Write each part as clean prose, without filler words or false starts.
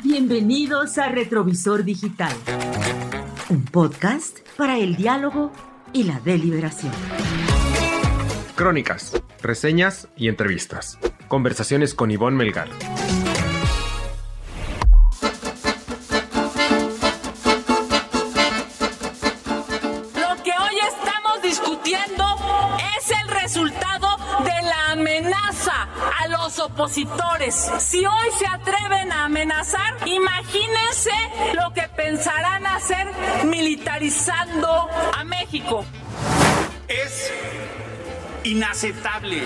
Bienvenidos a Retrovisor Digital, un podcast para el diálogo y la deliberación. Crónicas, reseñas y entrevistas. Conversaciones con Ivonne Melgar. Lo que hoy estamos discutiendo es el resultado de la amenaza a los opositores. Si hoy se atreven a amenazar, imagínense lo que pensarán hacer militarizando a México. Es inaceptable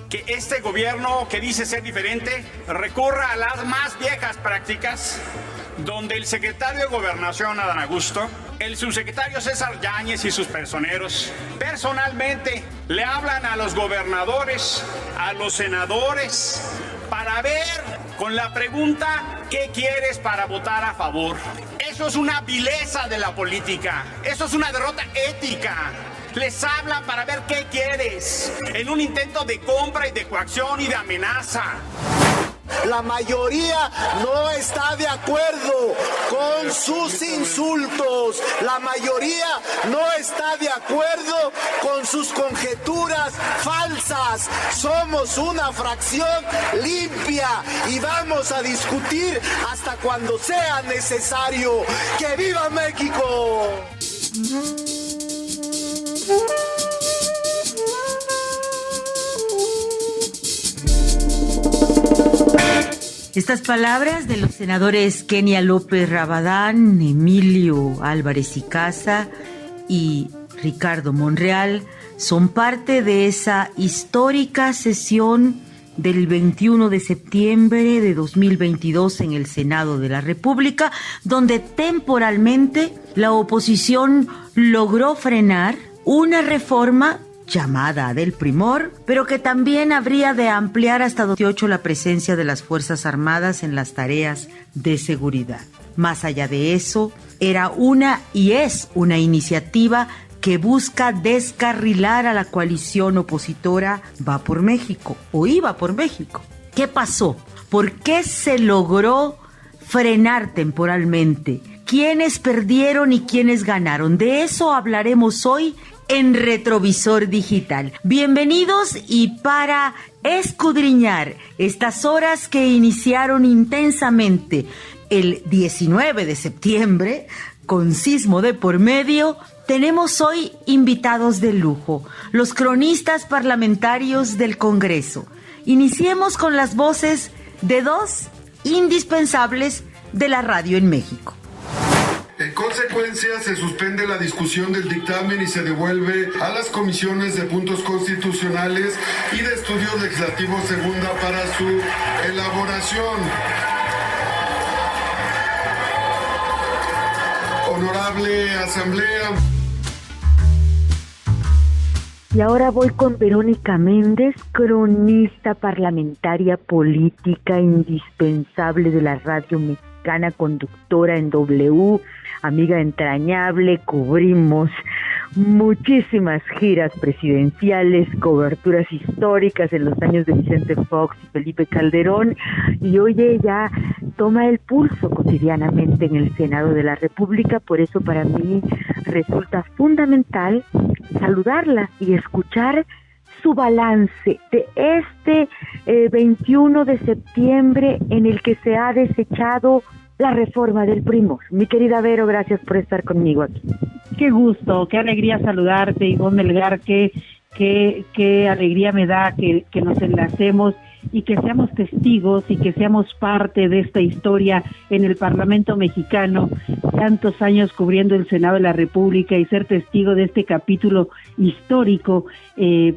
que este gobierno, que dice ser diferente, recurra a las más viejas prácticas, donde el secretario de Gobernación, Adán Augusto, el subsecretario César Yáñez y sus personeros personalmente le hablan a los gobernadores, a los senadores, para ver con la pregunta: ¿qué quieres para votar a favor? Eso es una vileza de la política, eso es una derrota ética. Les hablan para ver qué quieres, en un intento de compra y de coacción y de amenaza. La mayoría no está de acuerdo con sus insultos. La mayoría no está de acuerdo con sus conjeturas falsas. Somos una fracción limpia y vamos a discutir hasta cuando sea necesario. ¡Que viva México! Estas palabras de los senadores Kenia López Rabadán, Emilio Álvarez y Casa y Ricardo Monreal son parte de esa histórica sesión del 21 de septiembre de 2022 en el Senado de la República, donde temporalmente la oposición logró frenar una reforma llamada del primor, pero que también habría de ampliar hasta 2028 la presencia de las Fuerzas Armadas en las tareas de seguridad. Más allá de eso, era una y es una iniciativa que busca descarrilar a la coalición opositora Va por México o Iba por México. ¿Qué pasó? ¿Por qué se logró frenar temporalmente? ¿Quiénes perdieron y quiénes ganaron? De eso hablaremos hoy en Retrovisor Digital. Bienvenidos, y para escudriñar estas horas que iniciaron intensamente el 19 de septiembre, con sismo de por medio, tenemos hoy invitados de lujo, los cronistas parlamentarios del Congreso. Iniciemos con las voces de dos indispensables de la radio en México. En consecuencia, se suspende la discusión del dictamen y se devuelve a las comisiones de puntos constitucionales y de estudios legislativos segunda para su elaboración. Honorable Asamblea. Y ahora voy con Verónica Méndez, cronista parlamentaria política indispensable de la radio mexicana, conductora en W, amiga entrañable. Cubrimos muchísimas giras presidenciales, coberturas históricas en los años de Vicente Fox y Felipe Calderón, y hoy ella toma el pulso cotidianamente en el Senado de la República. Por eso para mí resulta fundamental saludarla y escuchar su balance de este 21 de septiembre en el que se ha desechado la reforma del primor. Mi querida Vero, gracias por estar conmigo aquí. Qué gusto, qué alegría saludarte, Ivonne Melgar, qué alegría me da que nos enlacemos y que seamos testigos y que seamos parte de esta historia en el Parlamento mexicano, tantos años cubriendo el Senado de la República, y ser testigo de este capítulo histórico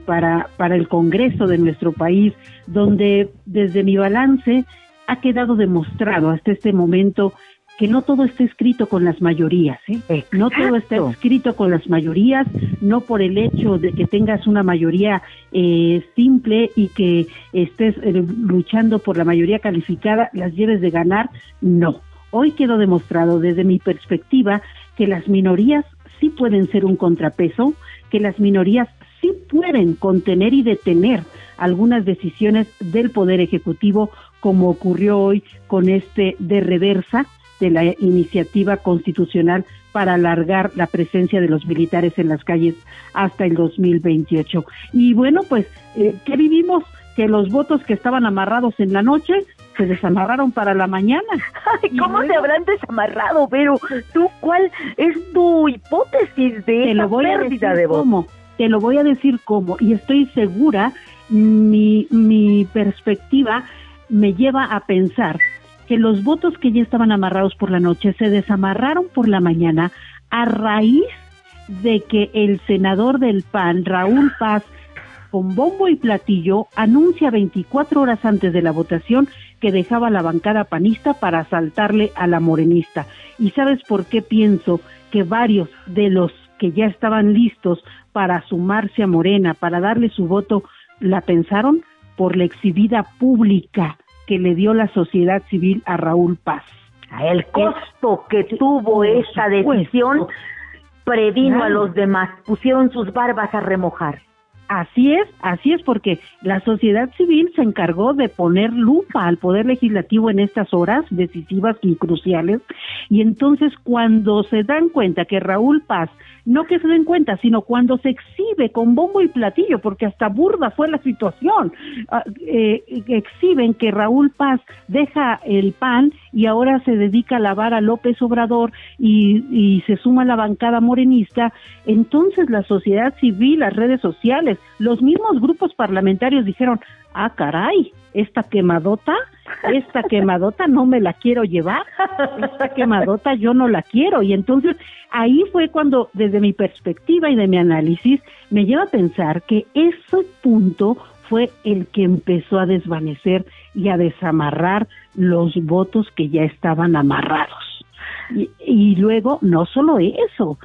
para el Congreso de nuestro país, donde desde mi balance ha quedado demostrado hasta este momento que no todo está escrito con las mayorías, ¿eh? No todo está escrito con las mayorías, no por el hecho de que tengas una mayoría simple y que estés luchando por la mayoría calificada, las lleves de ganar, no. Hoy quedó demostrado desde mi perspectiva que las minorías sí pueden ser un contrapeso, que las minorías sí pueden contener y detener algunas decisiones del Poder Ejecutivo como ocurrió hoy con de reversa de la iniciativa constitucional para alargar la presencia de los militares en las calles hasta el 2028. Y bueno, pues, ¿qué vivimos? Que los votos que estaban amarrados en la noche se desamarraron para la mañana. Ay, ¿cómo se habrán desamarrado, Vero? ¿Tú cuál es tu hipótesis de esa pérdida de votos? Te lo voy a decir cómo, y estoy segura, mi perspectiva me lleva a pensar que los votos que ya estaban amarrados por la noche se desamarraron por la mañana a raíz de que el senador del PAN, Raúl Paz, con bombo y platillo, anuncia 24 horas antes de la votación que dejaba la bancada panista para asaltarle a la morenista. ¿Y sabes por qué pienso que varios de los que ya estaban listos para sumarse a Morena, para darle su voto, la pensaron? Por la exhibida pública que le dio la sociedad civil a Raúl Paz. El costo que tuvo esa decisión previno a los demás, pusieron sus barbas a remojar. Así es, porque la sociedad civil se encargó de poner lupa al Poder Legislativo en estas horas decisivas y cruciales, y entonces cuando se dan cuenta que Raúl Paz, no que se den cuenta, sino cuando se exhibe con bombo y platillo, porque hasta burda fue la situación, exhiben que Raúl Paz deja el PAN y ahora se dedica a alabar a López Obrador y se suma a la bancada morenista, entonces la sociedad civil, las redes sociales, los mismos grupos parlamentarios dijeron, ah, caray, esta quemadota no me la quiero llevar, esta quemadota yo no la quiero. Y entonces ahí fue cuando, desde mi perspectiva y de mi análisis, me lleva a pensar que ese punto fue el que empezó a desvanecer y a desamarrar los votos que ya estaban amarrados. Y luego, no solo eso,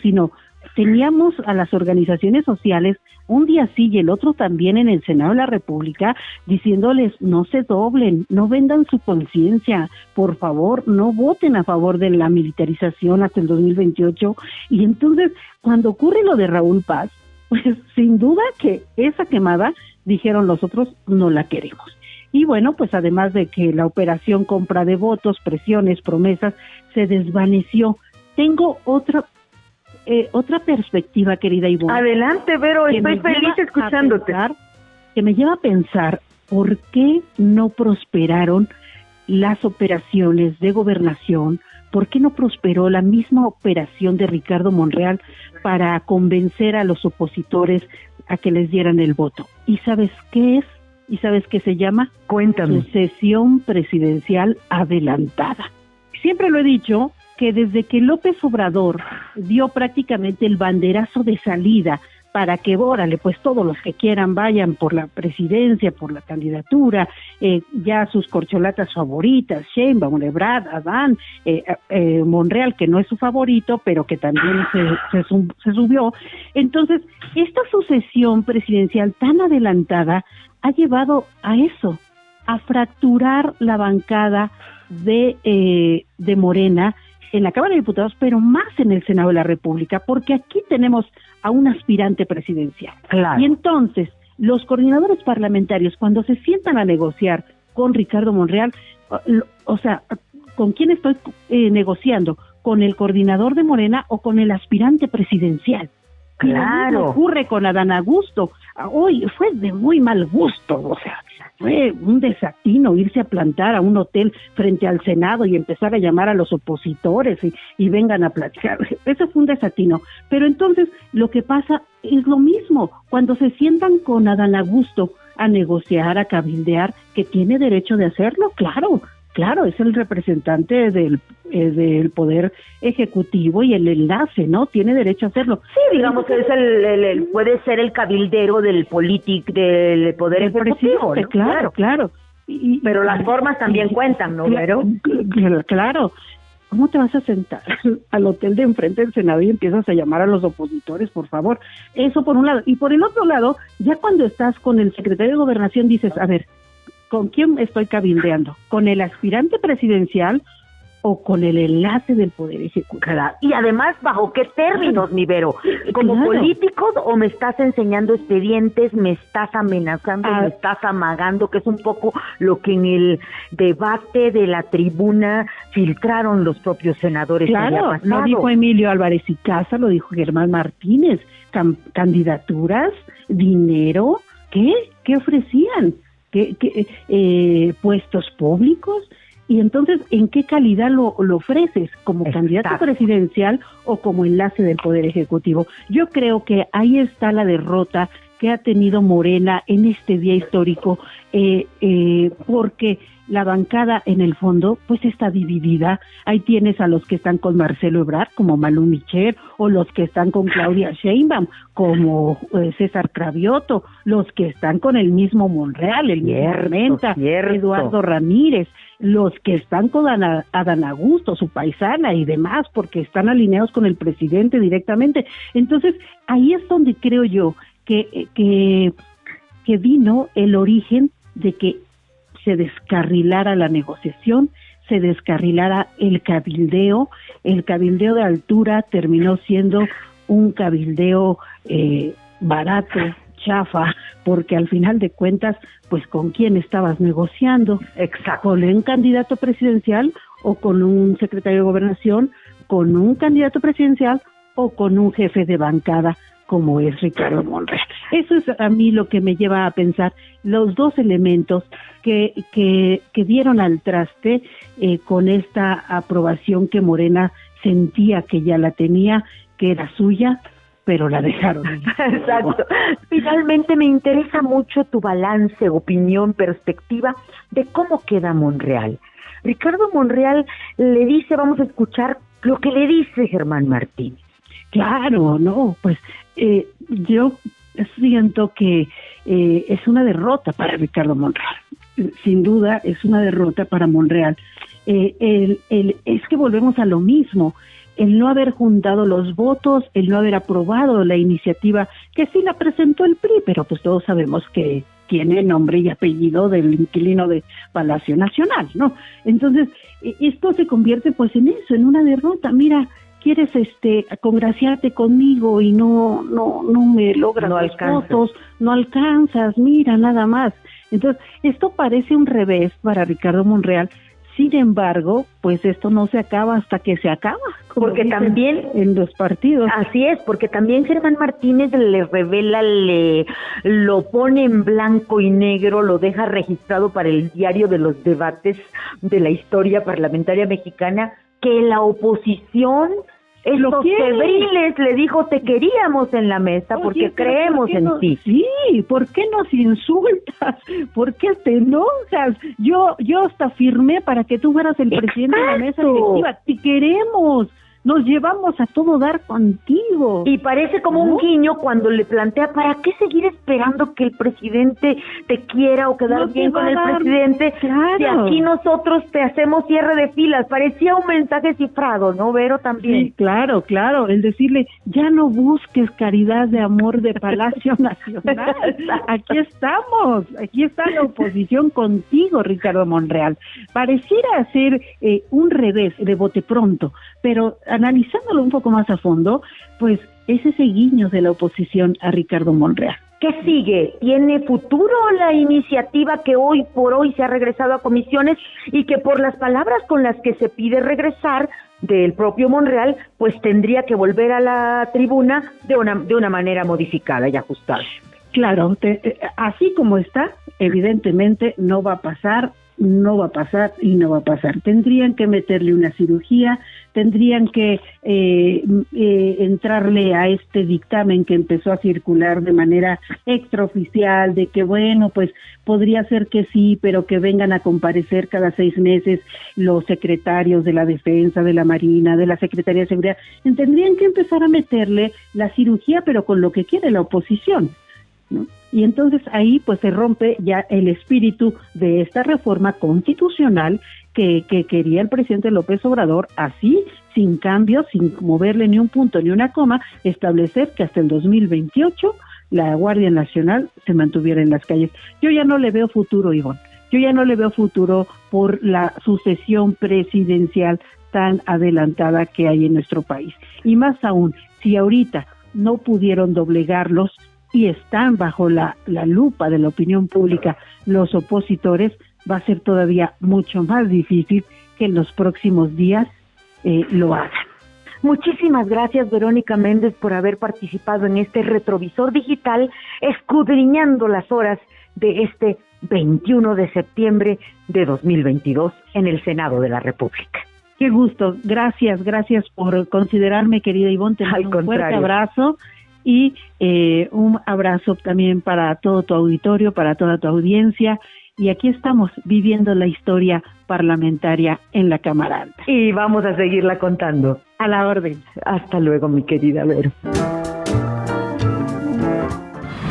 sino teníamos a las organizaciones sociales un día sí y el otro también en el Senado de la República diciéndoles no se doblen, no vendan su conciencia, por favor no voten a favor de la militarización hasta el 2028. Y entonces cuando ocurre lo de Raúl Paz, pues sin duda que esa quemada, dijeron los otros, no la queremos. Y bueno, pues además de que la operación compra de votos, presiones, promesas, se desvaneció. Tengo otra perspectiva, querida Ivonne. Adelante, Vero, estoy feliz escuchándote. Que me lleva a pensar por qué no prosperaron las operaciones de gobernación, por qué no prosperó la misma operación de Ricardo Monreal para convencer a los opositores a que les dieran el voto. ¿Y sabes qué es? ¿Y sabes qué se llama? Cuéntame. Sucesión presidencial adelantada. Siempre lo he dicho, que desde que López Obrador dio prácticamente el banderazo de salida para que, órale, pues todos los que quieran vayan por la presidencia, por la candidatura, ya sus corcholatas favoritas, Sheinbaum, Ebrard, Adán, Monreal, que no es su favorito, pero que también se subió. Entonces, esta sucesión presidencial tan adelantada ha llevado a eso, a fracturar la bancada de Morena en la Cámara de Diputados, pero más en el Senado de la República, porque aquí tenemos a un aspirante presidencial. Claro. Y entonces, los coordinadores parlamentarios, cuando se sientan a negociar con Ricardo Monreal, o sea, ¿con quién estoy negociando? ¿Con el coordinador de Morena o con el aspirante presidencial? Claro. Y lo mismo ocurre con Adán Augusto. Hoy fue de muy mal gusto, o sea, fue un desatino irse a plantar a un hotel frente al Senado y empezar a llamar a los opositores y vengan a platicar. Eso fue un desatino. Pero entonces lo que pasa es lo mismo. Cuando se sientan con Adán Augusto a negociar, a cabildear, que tiene derecho de hacerlo, claro, es el representante del Poder Ejecutivo y el enlace, ¿no? Tiene derecho a hacerlo. Sí, digamos que es puede ser el cabildero del del Poder Ejecutivo, ¿no? Claro. Pero las formas también cuentan, ¿no, Vero? Claro. ¿Cómo te vas a sentar al hotel de enfrente del Senado y empiezas a llamar a los opositores, por favor? Eso por un lado. Y por el otro lado, ya cuando estás con el secretario de Gobernación dices, a ver, ¿con quién estoy cabildeando? ¿Con el aspirante presidencial o con el enlace del Poder Ejecutivo. Claro. Y además, ¿bajo qué términos, mi Vero? ¿Como políticos o me estás enseñando expedientes, me estás amenazando, me estás amagando? Que es un poco lo que en el debate de la tribuna filtraron los propios senadores. Claro, lo dijo Emilio Álvarez y Casa, lo dijo Germán Martínez. Candidaturas, dinero, ¿qué ofrecían? ¿Qué puestos públicos? Y entonces, ¿en qué calidad lo ofreces? ¿Como candidato presidencial o como enlace del Poder Ejecutivo? Yo creo que ahí está la derrota que ha tenido Morena en este día histórico, porque la bancada en el fondo pues está dividida. Ahí tienes a los que están con Marcelo Ebrard, como Malú Micher, o los que están con Claudia Sheinbaum, como César Cravioto, los que están con el mismo Monreal, el mismo Armenta, Eduardo Ramírez, los que están con Adán Augusto, su paisana y demás, porque están alineados con el presidente directamente. Entonces, ahí es donde creo yo que vino el origen de que se descarrilara la negociación, se descarrilara el cabildeo de altura terminó siendo un cabildeo barato, chafa, porque al final de cuentas, pues ¿con quién estabas negociando? Exacto. ¿Con un candidato presidencial o con un secretario de Gobernación, con un candidato presidencial o con un jefe de bancada como es Ricardo Monreal? Eso es a mí lo que me lleva a pensar los dos elementos que dieron al traste con esta aprobación que Morena sentía que ya la tenía, que era suya, pero la dejaron. Exacto. Finalmente me interesa mucho tu balance, opinión, perspectiva de cómo queda Monreal. Ricardo Monreal le dice, vamos a escuchar lo que le dice Germán Martínez. Claro, no, pues yo siento que es una derrota para Ricardo Monreal. Sin duda es una derrota para Monreal. Es que volvemos a lo mismo. El no haber juntado los votos, el no haber aprobado la iniciativa, que sí la presentó el PRI, pero pues todos sabemos que tiene nombre y apellido del inquilino de Palacio Nacional, ¿no? Entonces, esto se convierte pues en eso, en una derrota. Mira, quieres congraciarte conmigo y no me logras los votos, no alcanzas, mira, nada más. Entonces, esto parece un revés para Ricardo Monreal. Sin embargo, pues esto no se acaba hasta que se acaba, porque también en los partidos. Así es, porque también Germán Martínez le revela, lo pone en blanco y negro, lo deja registrado para el diario de los debates de la historia parlamentaria mexicana, que la oposición, estos febriles, le dijo, te queríamos en la mesa porque creemos en ti. Sí, ¿por qué nos insultas? ¿Por qué te enojas? Yo hasta firmé para que tú fueras el presidente de la mesa directiva. Te queremos. Nos llevamos a todo dar contigo. Y parece como un guiño cuando le plantea, ¿para qué seguir esperando que el presidente te quiera o quedar bien con el presidente? Claro. Si aquí nosotros te hacemos cierre de filas. Parecía un mensaje cifrado, ¿no, Vero? También. Sí, claro, el decirle, ya no busques caridad de amor de Palacio Nacional. Aquí estamos, aquí está la oposición contigo, Ricardo Monreal. Pareciera ser un revés de bote pronto, pero analizándolo un poco más a fondo, pues es ese guiño de la oposición a Ricardo Monreal. ¿Qué sigue? ¿Tiene futuro la iniciativa que hoy por hoy se ha regresado a comisiones y que por las palabras con las que se pide regresar del propio Monreal, pues tendría que volver a la tribuna de una manera modificada y ajustada? Claro, así como está, evidentemente no va a pasar. Tendrían que meterle una cirugía, tendrían que entrarle a este dictamen que empezó a circular de manera extraoficial, de que bueno, pues podría ser que sí, pero que vengan a comparecer cada 6 meses los secretarios de la Defensa, de la Marina, de la Secretaría de Seguridad. Tendrían que empezar a meterle la cirugía, pero con lo que quiere la oposición, ¿no? Y entonces ahí pues se rompe ya el espíritu de esta reforma constitucional que quería el presidente López Obrador, así, sin cambios, sin moverle ni un punto ni una coma, establecer que hasta el 2028 la Guardia Nacional se mantuviera en las calles. Yo ya no le veo futuro, Ivonne. Yo ya no le veo futuro por la sucesión presidencial tan adelantada que hay en nuestro país. Y más aún, si ahorita no pudieron doblegarlos y están bajo la lupa de la opinión pública los opositores, va a ser todavía mucho más difícil que en los próximos días lo hagan. Muchísimas gracias, Verónica Méndez, por haber participado en este retrovisor digital, escudriñando las horas de este 21 de septiembre de 2022 en el Senado de la República. Qué gusto, gracias por considerarme, querida Ivonne, te mando un fuerte abrazo y un abrazo también para todo tu auditorio, para toda tu audiencia, y aquí estamos viviendo la historia parlamentaria en la Cámara Alta. Y vamos a seguirla contando. A la orden. Hasta luego, mi querida Vero.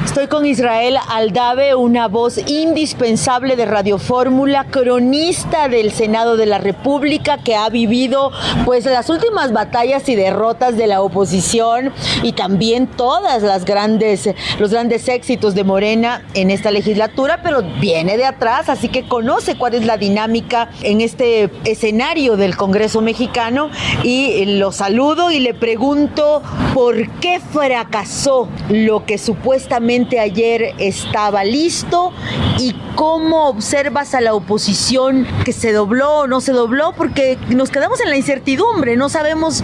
Estoy con Israel Aldave, una voz indispensable de Radio Fórmula, cronista del Senado de la República, que ha vivido pues las últimas batallas y derrotas de la oposición y también todas los grandes éxitos de Morena en esta legislatura, pero viene de atrás, así que conoce cuál es la dinámica en este escenario del Congreso mexicano, y lo saludo y le pregunto por qué fracasó lo que supuestamente ayer estaba listo, y cómo observas a la oposición, que se dobló o no se dobló, porque nos quedamos en la incertidumbre, no sabemos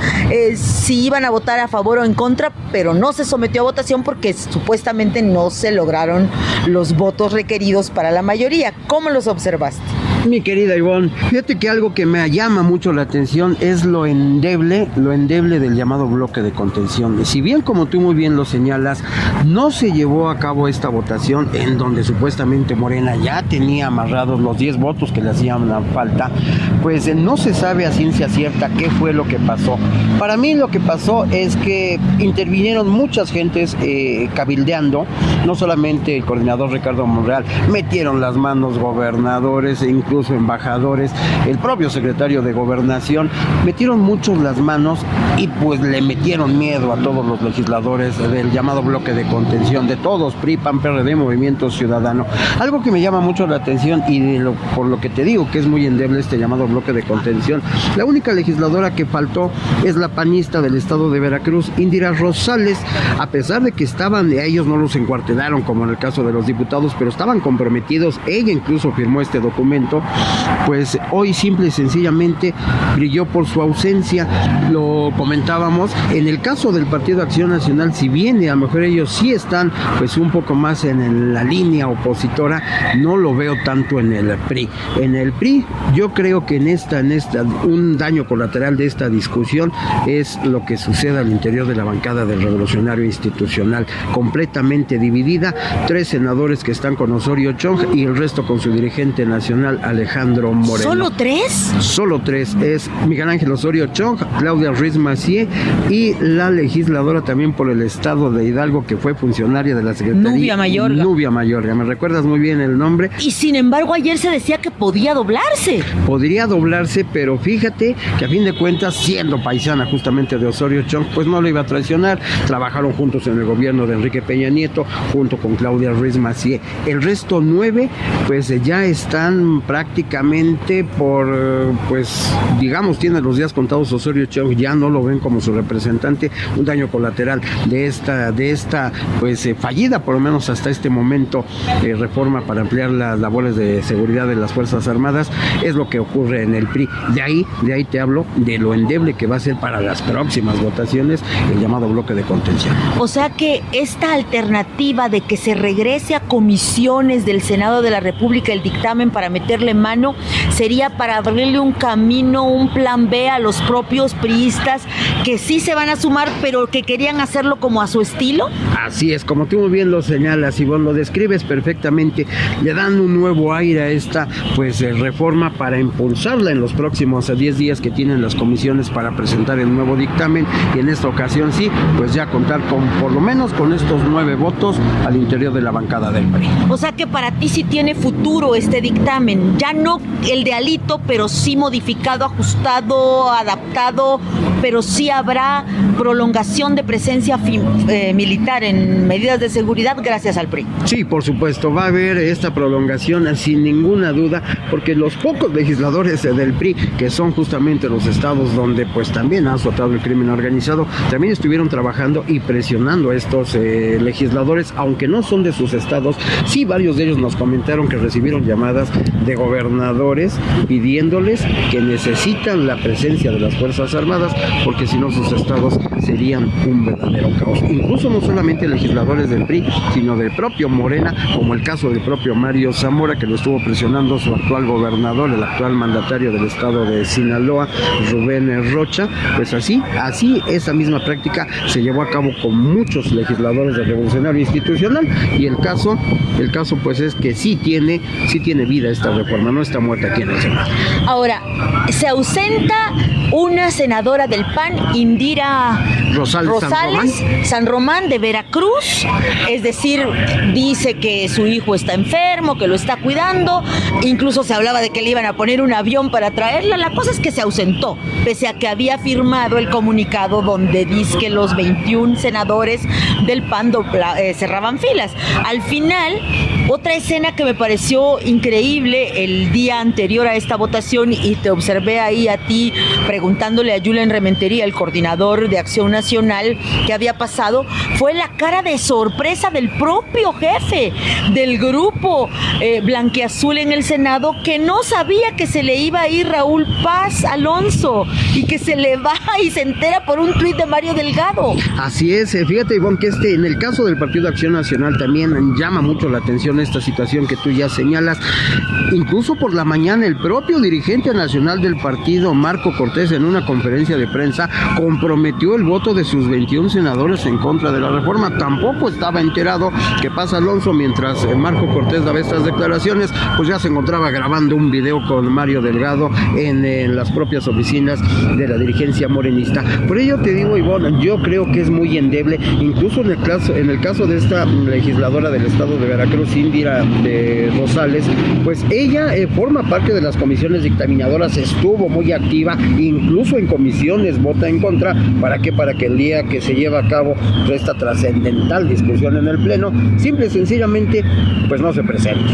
si iban a votar a favor o en contra, pero no se sometió a votación porque supuestamente no se lograron los votos requeridos para la mayoría. ¿Cómo los observaste? Mi querida Ivonne, fíjate que algo que me llama mucho la atención es lo endeble del llamado bloque de contención. Si bien, como tú muy bien lo señalas, no se llevó a cabo esta votación en donde supuestamente Morena ya tenía amarrados los 10 votos que le hacían falta, pues no se sabe a ciencia cierta qué fue lo que pasó. Para mí lo que pasó es que intervinieron muchas gentes cabildeando, no solamente el coordinador Ricardo Monreal, metieron las manos gobernadores e incluso embajadores, el propio secretario de Gobernación, metieron muchos las manos y pues le metieron miedo a todos los legisladores del llamado bloque de contención, de todos, PRI, PAN, PRD, Movimiento Ciudadano. Algo que me llama mucho la atención y por lo que te digo que es muy endeble este llamado bloque de contención, la única legisladora que faltó es la panista del estado de Veracruz, Indira Rosales, a pesar de que estaban, ellos no los encuartelaron como en el caso de los diputados, pero estaban comprometidos, ella incluso firmó este documento, pues hoy simple y sencillamente brilló por su ausencia. Lo comentábamos, en el caso del Partido Acción Nacional, si bien a lo mejor ellos sí están pues un poco más en la línea opositora, no lo veo tanto en el PRI. En el PRI yo creo que en esta un daño colateral de esta discusión es lo que sucede al interior de la bancada del Revolucionario Institucional, completamente dividida, 3 senadores que están con Osorio Chong y el resto con su dirigente nacional Alejandro Moreno. ¿Solo 3? Solo 3, es Miguel Ángel Osorio Chong, Claudia Ruiz Massieu y la legisladora también por el estado de Hidalgo, que fue funcionaria de la Secretaría. Nubia Mayorga, me recuerdas muy bien el nombre. Y sin embargo ayer se decía que podía doblarse. Podría doblarse, pero fíjate que a fin de cuentas, siendo paisana justamente de Osorio Chong, pues no lo iba a traicionar. Trabajaron juntos en el gobierno de Enrique Peña Nieto, junto con Claudia Ruiz Massieu. El resto 9, pues ya están prácticamente pues digamos, tiene los días contados Osorio Chong, ya no lo ven como su representante. Un daño colateral de esta pues fallida, por lo menos hasta este momento, reforma para ampliar las labores de seguridad de las Fuerzas Armadas, es lo que ocurre en el PRI. De ahí te hablo de lo endeble que va a ser para las próximas votaciones el llamado bloque de contención. O sea que esta alternativa de que se regrese a comisiones del Senado de la República el dictamen para meterle mano, sería para abrirle un camino, un plan B a los propios priistas que sí se van a sumar, pero que querían hacerlo como a su estilo. Así es, como tú muy bien lo señalas, y vos lo describes perfectamente, le dan un nuevo aire a esta pues reforma para impulsarla en los próximos 10 días que tienen las comisiones para presentar el nuevo dictamen, y en esta ocasión sí, pues ya contar con por lo menos con estos 9 votos al interior de la bancada del PRI. O sea que para ti sí tiene futuro este dictamen, ya no el de Alito, pero sí modificado, ajustado, adaptado, pero sí habrá prolongación de presencia militar en medidas de seguridad gracias al PRI. Sí, por supuesto, va a haber esta prolongación sin ninguna duda, porque los pocos legisladores del PRI, que son justamente los estados donde pues también ha azotado el crimen organizado, también estuvieron trabajando y presionando a estos legisladores, aunque no son de sus estados. Sí, varios de ellos nos comentaron que recibieron llamadas de gobernadores pidiéndoles que necesitan la presencia de las Fuerzas Armadas, porque si no sus estados serían un verdadero caos. Incluso no solamente legisladores del PRI, sino del propio Morena, como el caso del propio Mario Zamora, que lo estuvo presionando su actual gobernador, el actual mandatario del estado de Sinaloa, Rubén Rocha. Pues así esa misma práctica se llevó a cabo con muchos legisladores del Revolucionario Institucional, y el caso pues es que sí tiene vida esta reforma, no está muerta aquí en el Senado. Ahora, se ausenta una senadora del PAN, Indira Rosales San Román de Veracruz, es decir, dice que su hijo está enfermo, que lo está cuidando, incluso se hablaba de que le iban a poner un avión para traerla. La cosa es que se ausentó, pese a que había firmado el comunicado donde dice que los 21 senadores del PAN cerraban filas. Al final, otra escena que me pareció increíble el día anterior a esta votación, y te observé ahí a ti preguntándole a Julen Rementería, el coordinador de Acción Nacional, qué había pasado, fue la cara de sorpresa del propio jefe del grupo blanquiazul en el Senado, que no sabía que se le iba a ir Raúl Paz Alonso y que se le va y se entera por un tuit de Mario Delgado. Así es, fíjate, Ivonne, que en el caso del Partido de Acción Nacional también llama mucho la atención esta situación que tú ya señalas. Incluso por la mañana el propio dirigente nacional del partido, Marco Cortés, en una conferencia de prensa comprometió el voto de sus 21 senadores en contra de la reforma. Tampoco estaba enterado que Paz Alonso, mientras Marco Cortés daba estas declaraciones, pues ya se encontraba grabando un video con Mario Delgado en las propias oficinas de la dirigencia morenista. Por ello te digo, Ivonne, yo creo que es muy endeble, incluso en el caso de esta legisladora del estado de Veracruz, Indira Rosales, pues ella forma parte de las comisiones dictaminadoras, estuvo muy activa, incluso en comisiones vota en contra. ¿Para qué? Para que el día que se lleva a cabo esta trascendental discusión en el Pleno, simple y sencillamente, pues no se presente.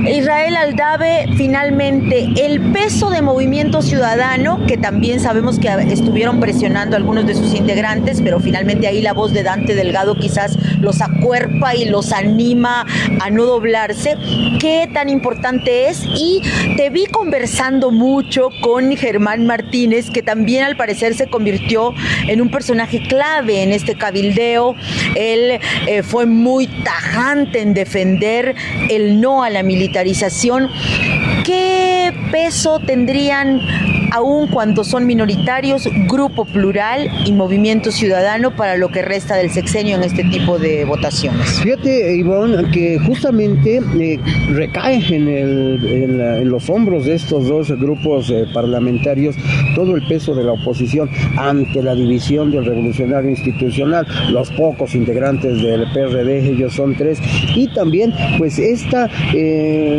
Israel Aldave, finalmente, el peso de Movimiento Ciudadano, que también sabemos que estuvieron presionando a algunos de sus integrantes, pero finalmente ahí la voz de Dante Delgado quizás los acuerpa y los anima a no doblarse. ¿Qué tan importante es? Y te vi conversando mucho con Germán Martínez, que también al parecer se convirtió en un personaje clave en este cabildeo. Él fue muy tajante en defender el no a la militarización. ¿Qué peso tendrían, aun cuando son minoritarios, Grupo Plural y Movimiento Ciudadano para lo que resta del sexenio en este tipo de votaciones? Fíjate, Ivonne, que justamente recae en los hombros de estos dos grupos parlamentarios todo el peso de la oposición ante la división del Revolucionario Institucional. Los pocos integrantes del PRD, ellos son 3, y también pues esta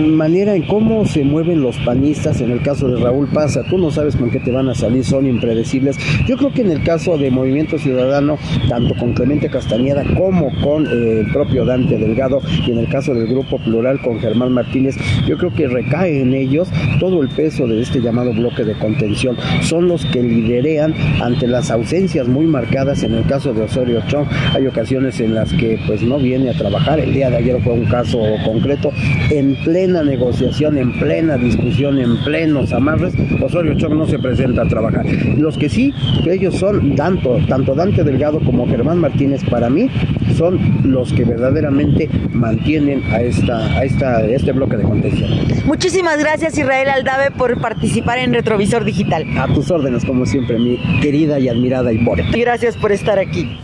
manera en cómo se mueven los panistas. En el caso de Raúl Paz, tú no sabes con qué te van a salir, son impredecibles. Yo creo que en el caso de Movimiento Ciudadano, tanto con Clemente Castañeda como con el propio Dante Delgado, y en el caso del Grupo Plural con Germán Martínez, yo creo que recae en ellos todo el peso de este llamado bloque de contención. Son los que liderean ante las ausencias muy marcadas. En el caso de Osorio Chong, hay ocasiones en las que pues no viene a trabajar. El día de ayer fue un caso concreto, en plena negociación, en plena discusión, en plenos amarres, Osorio Chong no se presenta a trabajar. Los que sí, ellos son tanto Dante Delgado como Germán Martínez, para mí son los que verdaderamente mantienen a este bloque de contención. Muchísimas gracias, Israel Aldave, por participar en Retrovisor Digital. A tus órdenes, como siempre, mi querida y admirada Ivonne. Gracias por estar aquí.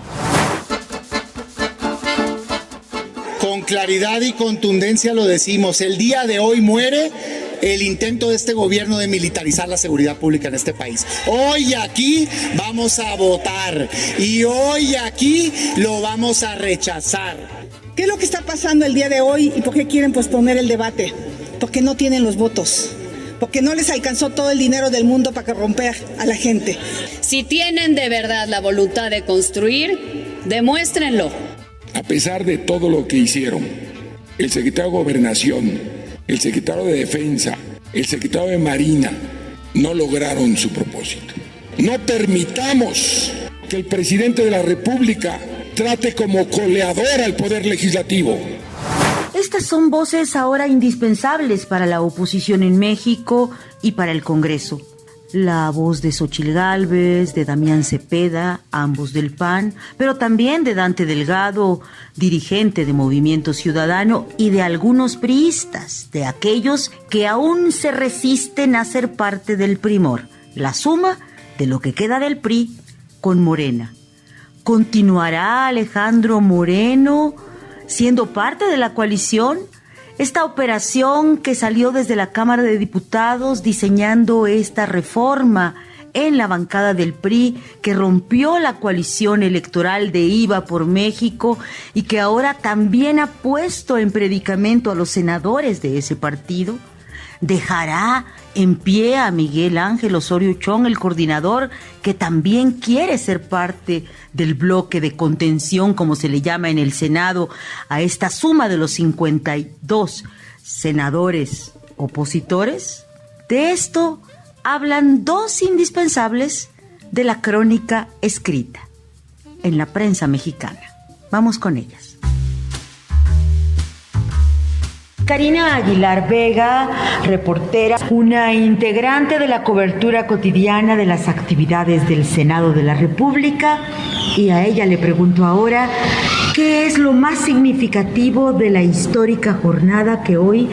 Con claridad y contundencia lo decimos, el día de hoy muere el intento de este gobierno de militarizar la seguridad pública en este país. Hoy aquí vamos a votar y hoy aquí lo vamos a rechazar. ¿Qué es lo que está pasando el día de hoy y por qué quieren posponer el debate? Porque no tienen los votos. porque no les alcanzó todo el dinero del mundo para romper a la gente. Si tienen de verdad la voluntad de construir, demuéstrenlo. A pesar de todo lo que hicieron, el secretario de Gobernación, el secretario de Defensa, el secretario de Marina, no lograron su propósito. No permitamos que el presidente de la República trate como coleador al Poder Legislativo. Estas son voces ahora indispensables para la oposición en México y para el Congreso. La voz de Xóchitl Gálvez, de Damián Cepeda, ambos del PAN, pero también de Dante Delgado, dirigente de Movimiento Ciudadano, y de algunos priistas, de aquellos que aún se resisten a ser parte del primor, la suma de lo que queda del PRI con Morena. ¿Continuará Alejandro Moreno siendo parte de la coalición? Esta operación que salió desde la Cámara de Diputados diseñando esta reforma en la bancada del PRI que rompió la coalición electoral de IVA por México y que ahora también ha puesto en predicamento a los senadores de ese partido, dejará en pie a Miguel Ángel Osorio Chong, el coordinador, que también quiere ser parte del bloque de contención, como se le llama en el Senado, a esta suma de los 52 senadores opositores. De esto hablan dos indispensables de la crónica escrita en la prensa mexicana. Vamos con ellas. Karina Aguilar Vega, reportera, una integrante de la cobertura cotidiana de las actividades del Senado de la República, y a ella le pregunto ahora, ¿qué es lo más significativo de la histórica jornada que hoy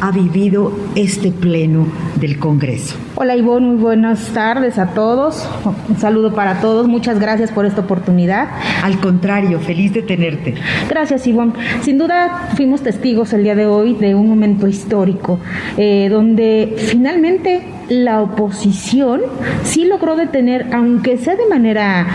ha vivido este pleno del Congreso? Hola Ivonne, muy buenas tardes a todos, un saludo para todos, muchas gracias por esta oportunidad. Al contrario, feliz de tenerte. Gracias Ivonne, sin duda fuimos testigos el día de hoy de un momento histórico, donde finalmente la oposición sí logró detener, aunque sea de manera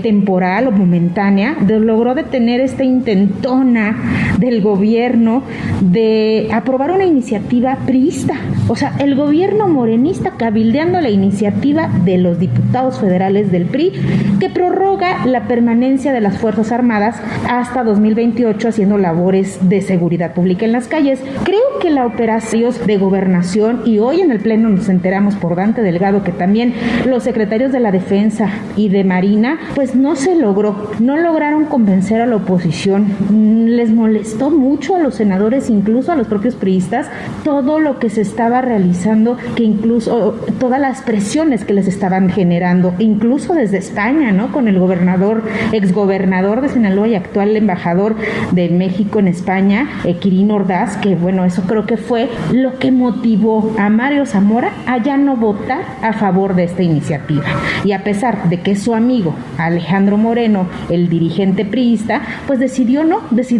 temporal o momentánea, logró detener esta intentona del gobierno de aprobar una iniciativa priista. O sea, el gobierno morenista cabildeando la iniciativa de los diputados federales del PRI que prorroga la permanencia de las Fuerzas Armadas hasta 2028 haciendo labores de seguridad pública en las calles. Creo que la operación de gobernación, y hoy en el pleno nos enteramos por Dante Delgado que también los secretarios de la Defensa y de Marina, pues no se logró, no lograron convencer a la oposición, les molestó mucho a los senadores, incluso a los propios priistas, todo lo que se estaba realizando, que incluso todas las presiones que les estaban generando, incluso desde España, ¿no? Con el gobernador, exgobernador de Sinaloa y actual embajador de México en España, Quirino Ordaz, que bueno, eso creo que fue lo que motivó a Mario Zamora a ya no votar a favor de esta iniciativa. Y a pesar de que su amigo Alejandro Moreno, el dirigente priista, pues decidió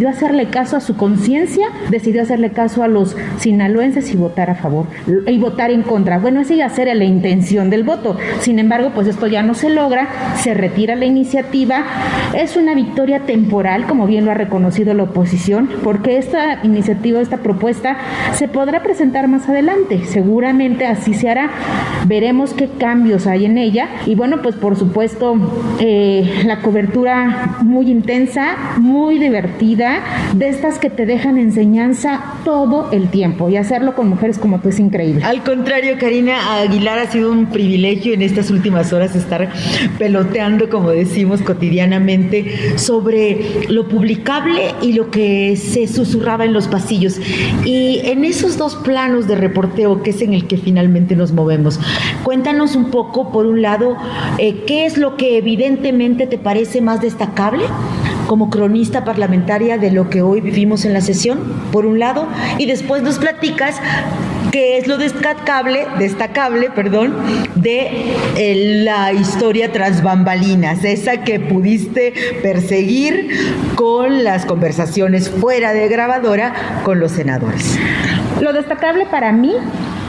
hacerle caso a su conciencia, decidió hacerle caso a los sinaloenses y votar a favor y votar en contra. Bueno, esa iba a ser la intención del voto. Sin embargo, pues esto ya no se logra, se retira la iniciativa. Es una victoria temporal, como bien lo ha reconocido la oposición, porque esta iniciativa, esta propuesta se podrá presentar más adelante. Seguramente así se hará. Veremos qué cambios hay en ella. Y bueno, pues por supuesto, la cobertura muy intensa, muy divertida, de estas que te dejan enseñanza todo el tiempo, y hacerlo con mujeres como tú es increíble. Al contrario, Karina Aguilar, ha sido un privilegio en estas últimas horas estar peloteando, como decimos cotidianamente, sobre lo publicable y lo que se susurraba en los pasillos. Y en esos dos planos de reporteo, que es en el que finalmente nos movemos, cuéntanos un poco, por un lado, ¿qué es lo que evidentemente te parece más destacable como cronista parlamentaria de lo que hoy vivimos en la sesión, por un lado, y después nos platicas qué es lo destacable, de la historia tras bambalinas, esa que pudiste perseguir con las conversaciones fuera de grabadora con los senadores? Lo destacable para mí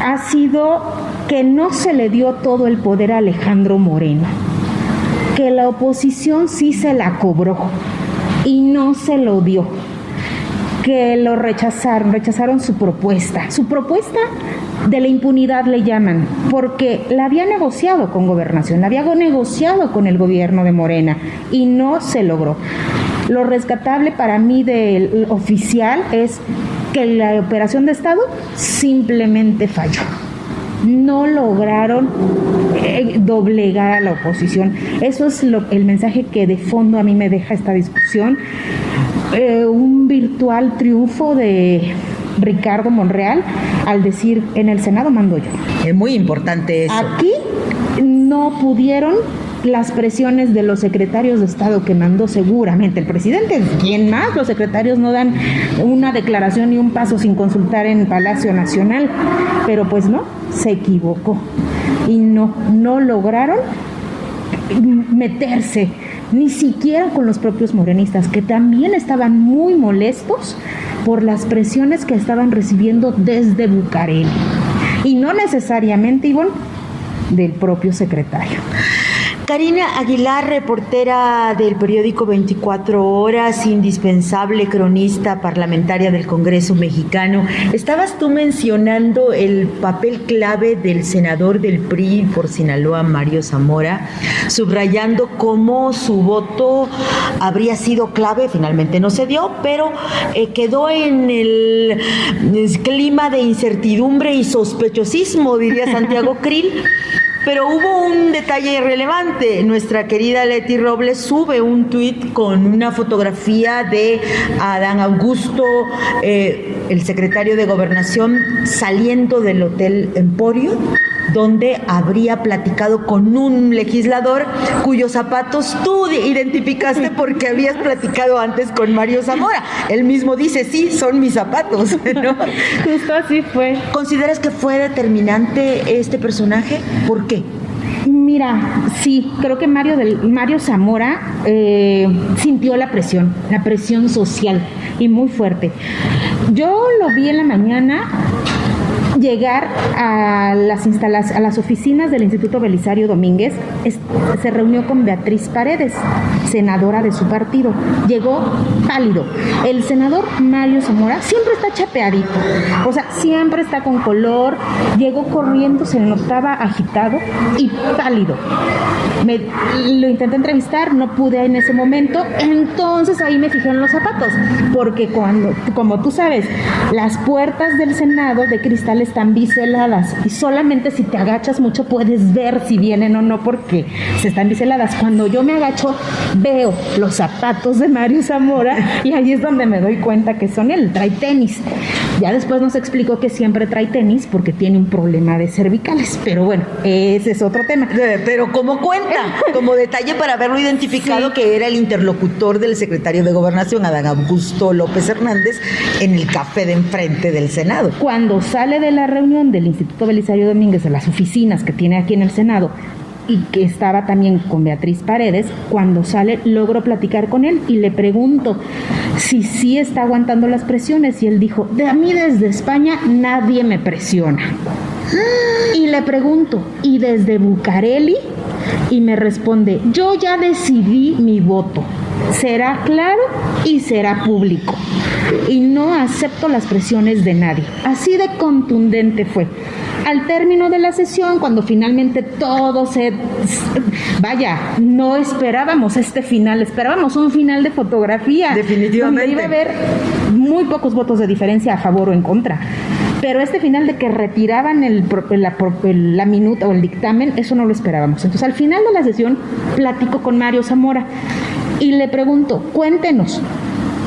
ha sido que no se le dio todo el poder a Alejandro Moreno, que la oposición sí se la cobró y no se lo dio, que lo rechazaron su propuesta. Su propuesta de la impunidad le llaman, porque la había negociado con Gobernación, la había negociado con el gobierno de Morena y no se logró. Lo rescatable para mí del oficial es que la operación de Estado simplemente falló. No lograron doblegar a la oposición. Eso es el mensaje que de fondo a mí me deja esta discusión. Un virtual triunfo de Ricardo Monreal al decir: en el Senado mando yo. Es muy importante eso. Aquí no pudieron las presiones de los secretarios de Estado que mandó seguramente el presidente. ¿Quién más? Los secretarios no dan una declaración ni un paso sin consultar en Palacio Nacional. Pero pues no, se equivocó. Y no lograron meterse, ni siquiera con los propios morenistas, que también estaban muy molestos por las presiones que estaban recibiendo desde Bucareli. Y no necesariamente, Ivonne, del propio secretario. Karina Aguilar, reportera del periódico 24 Horas, indispensable cronista parlamentaria del Congreso mexicano. Estabas tú mencionando el papel clave del senador del PRI por Sinaloa, Mario Zamora, subrayando cómo su voto habría sido clave. Finalmente no se dio, pero quedó en el clima de incertidumbre y sospechosismo, diría Santiago Krill. Pero hubo un detalle relevante. Nuestra querida Leti Robles sube un tuit con una fotografía de Adán Augusto, el secretario de Gobernación, saliendo del Hotel Emporio, donde habría platicado con un legislador cuyos zapatos tú identificaste porque habías platicado antes con Mario Zamora. Él mismo dice: sí, son mis zapatos, ¿no? Justo así fue. ¿Consideras que fue determinante este personaje? ¿Por qué? Mira, sí, creo que Mario Zamora sintió la presión social, y muy fuerte. Yo lo vi en la mañana llegar a las oficinas del Instituto Belisario Domínguez. Se reunió con Beatriz Paredes, senadora de su partido. Llegó pálido. El senador Mario Zamora siempre está chapeadito, o sea, siempre está con color. Llegó corriendo, se le notaba agitado y pálido. Lo intenté entrevistar, no pude en ese momento. Entonces ahí me fijé en los zapatos, porque como tú sabes, las puertas del Senado de cristal están biseladas y solamente si te agachas mucho puedes ver si vienen o no, porque se están biseladas. Cuando yo me agacho veo los zapatos de Mario Zamora y ahí es donde me doy cuenta que son él. Trae tenis. Ya después nos explicó que siempre trae tenis porque tiene un problema de cervicales, pero bueno, ese es otro tema. Pero como cuenta, como detalle para haberlo identificado, sí, que era el interlocutor del secretario de Gobernación, Adán Augusto López Hernández, en el café de enfrente del Senado. Cuando sale de la reunión del Instituto Belisario Domínguez, a las oficinas que tiene aquí en el Senado, y que estaba también con Beatriz Paredes, cuando sale logro platicar con él y le pregunto si sí está aguantando las presiones, y él dijo: a mí desde España nadie me presiona. Y le pregunto: ¿y desde Bucareli? Y me responde: yo ya decidí mi voto, será claro y será público, y no acepto las presiones de nadie. Así de contundente fue. Al término de la sesión, cuando finalmente todo no esperábamos este final, esperábamos un final de fotografía. Definitivamente. Donde iba a haber muy pocos votos de diferencia a favor o en contra. Pero este final de que retiraban la minuta o el dictamen, eso no lo esperábamos. Entonces, al final de la sesión, platico con Mario Zamora y le pregunto: cuéntenos,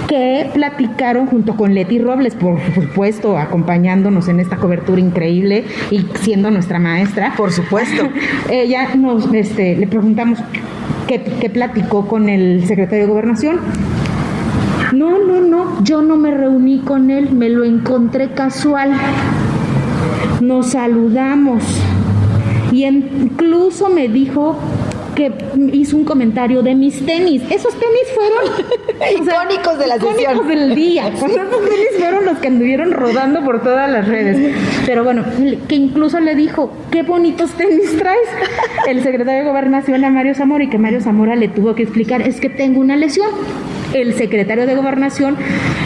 ¿qué platicaron junto con Leti Robles, por supuesto, acompañándonos en esta cobertura increíble y siendo nuestra maestra? Por supuesto. Ella le preguntamos qué platicó con el secretario de Gobernación. No, yo no me reuní con él, me lo encontré casual. Nos saludamos y incluso me dijo que hizo un comentario de mis tenis. Esos tenis fueron icónicos de la sesión. Icónicos del día. Esos tenis fueron los que anduvieron rodando por todas las redes. Pero bueno, que incluso le dijo: qué bonitos tenis traes, el secretario de Gobernación a Mario Zamora, y que Mario Zamora le tuvo que explicar: es que tengo una lesión. el secretario de Gobernación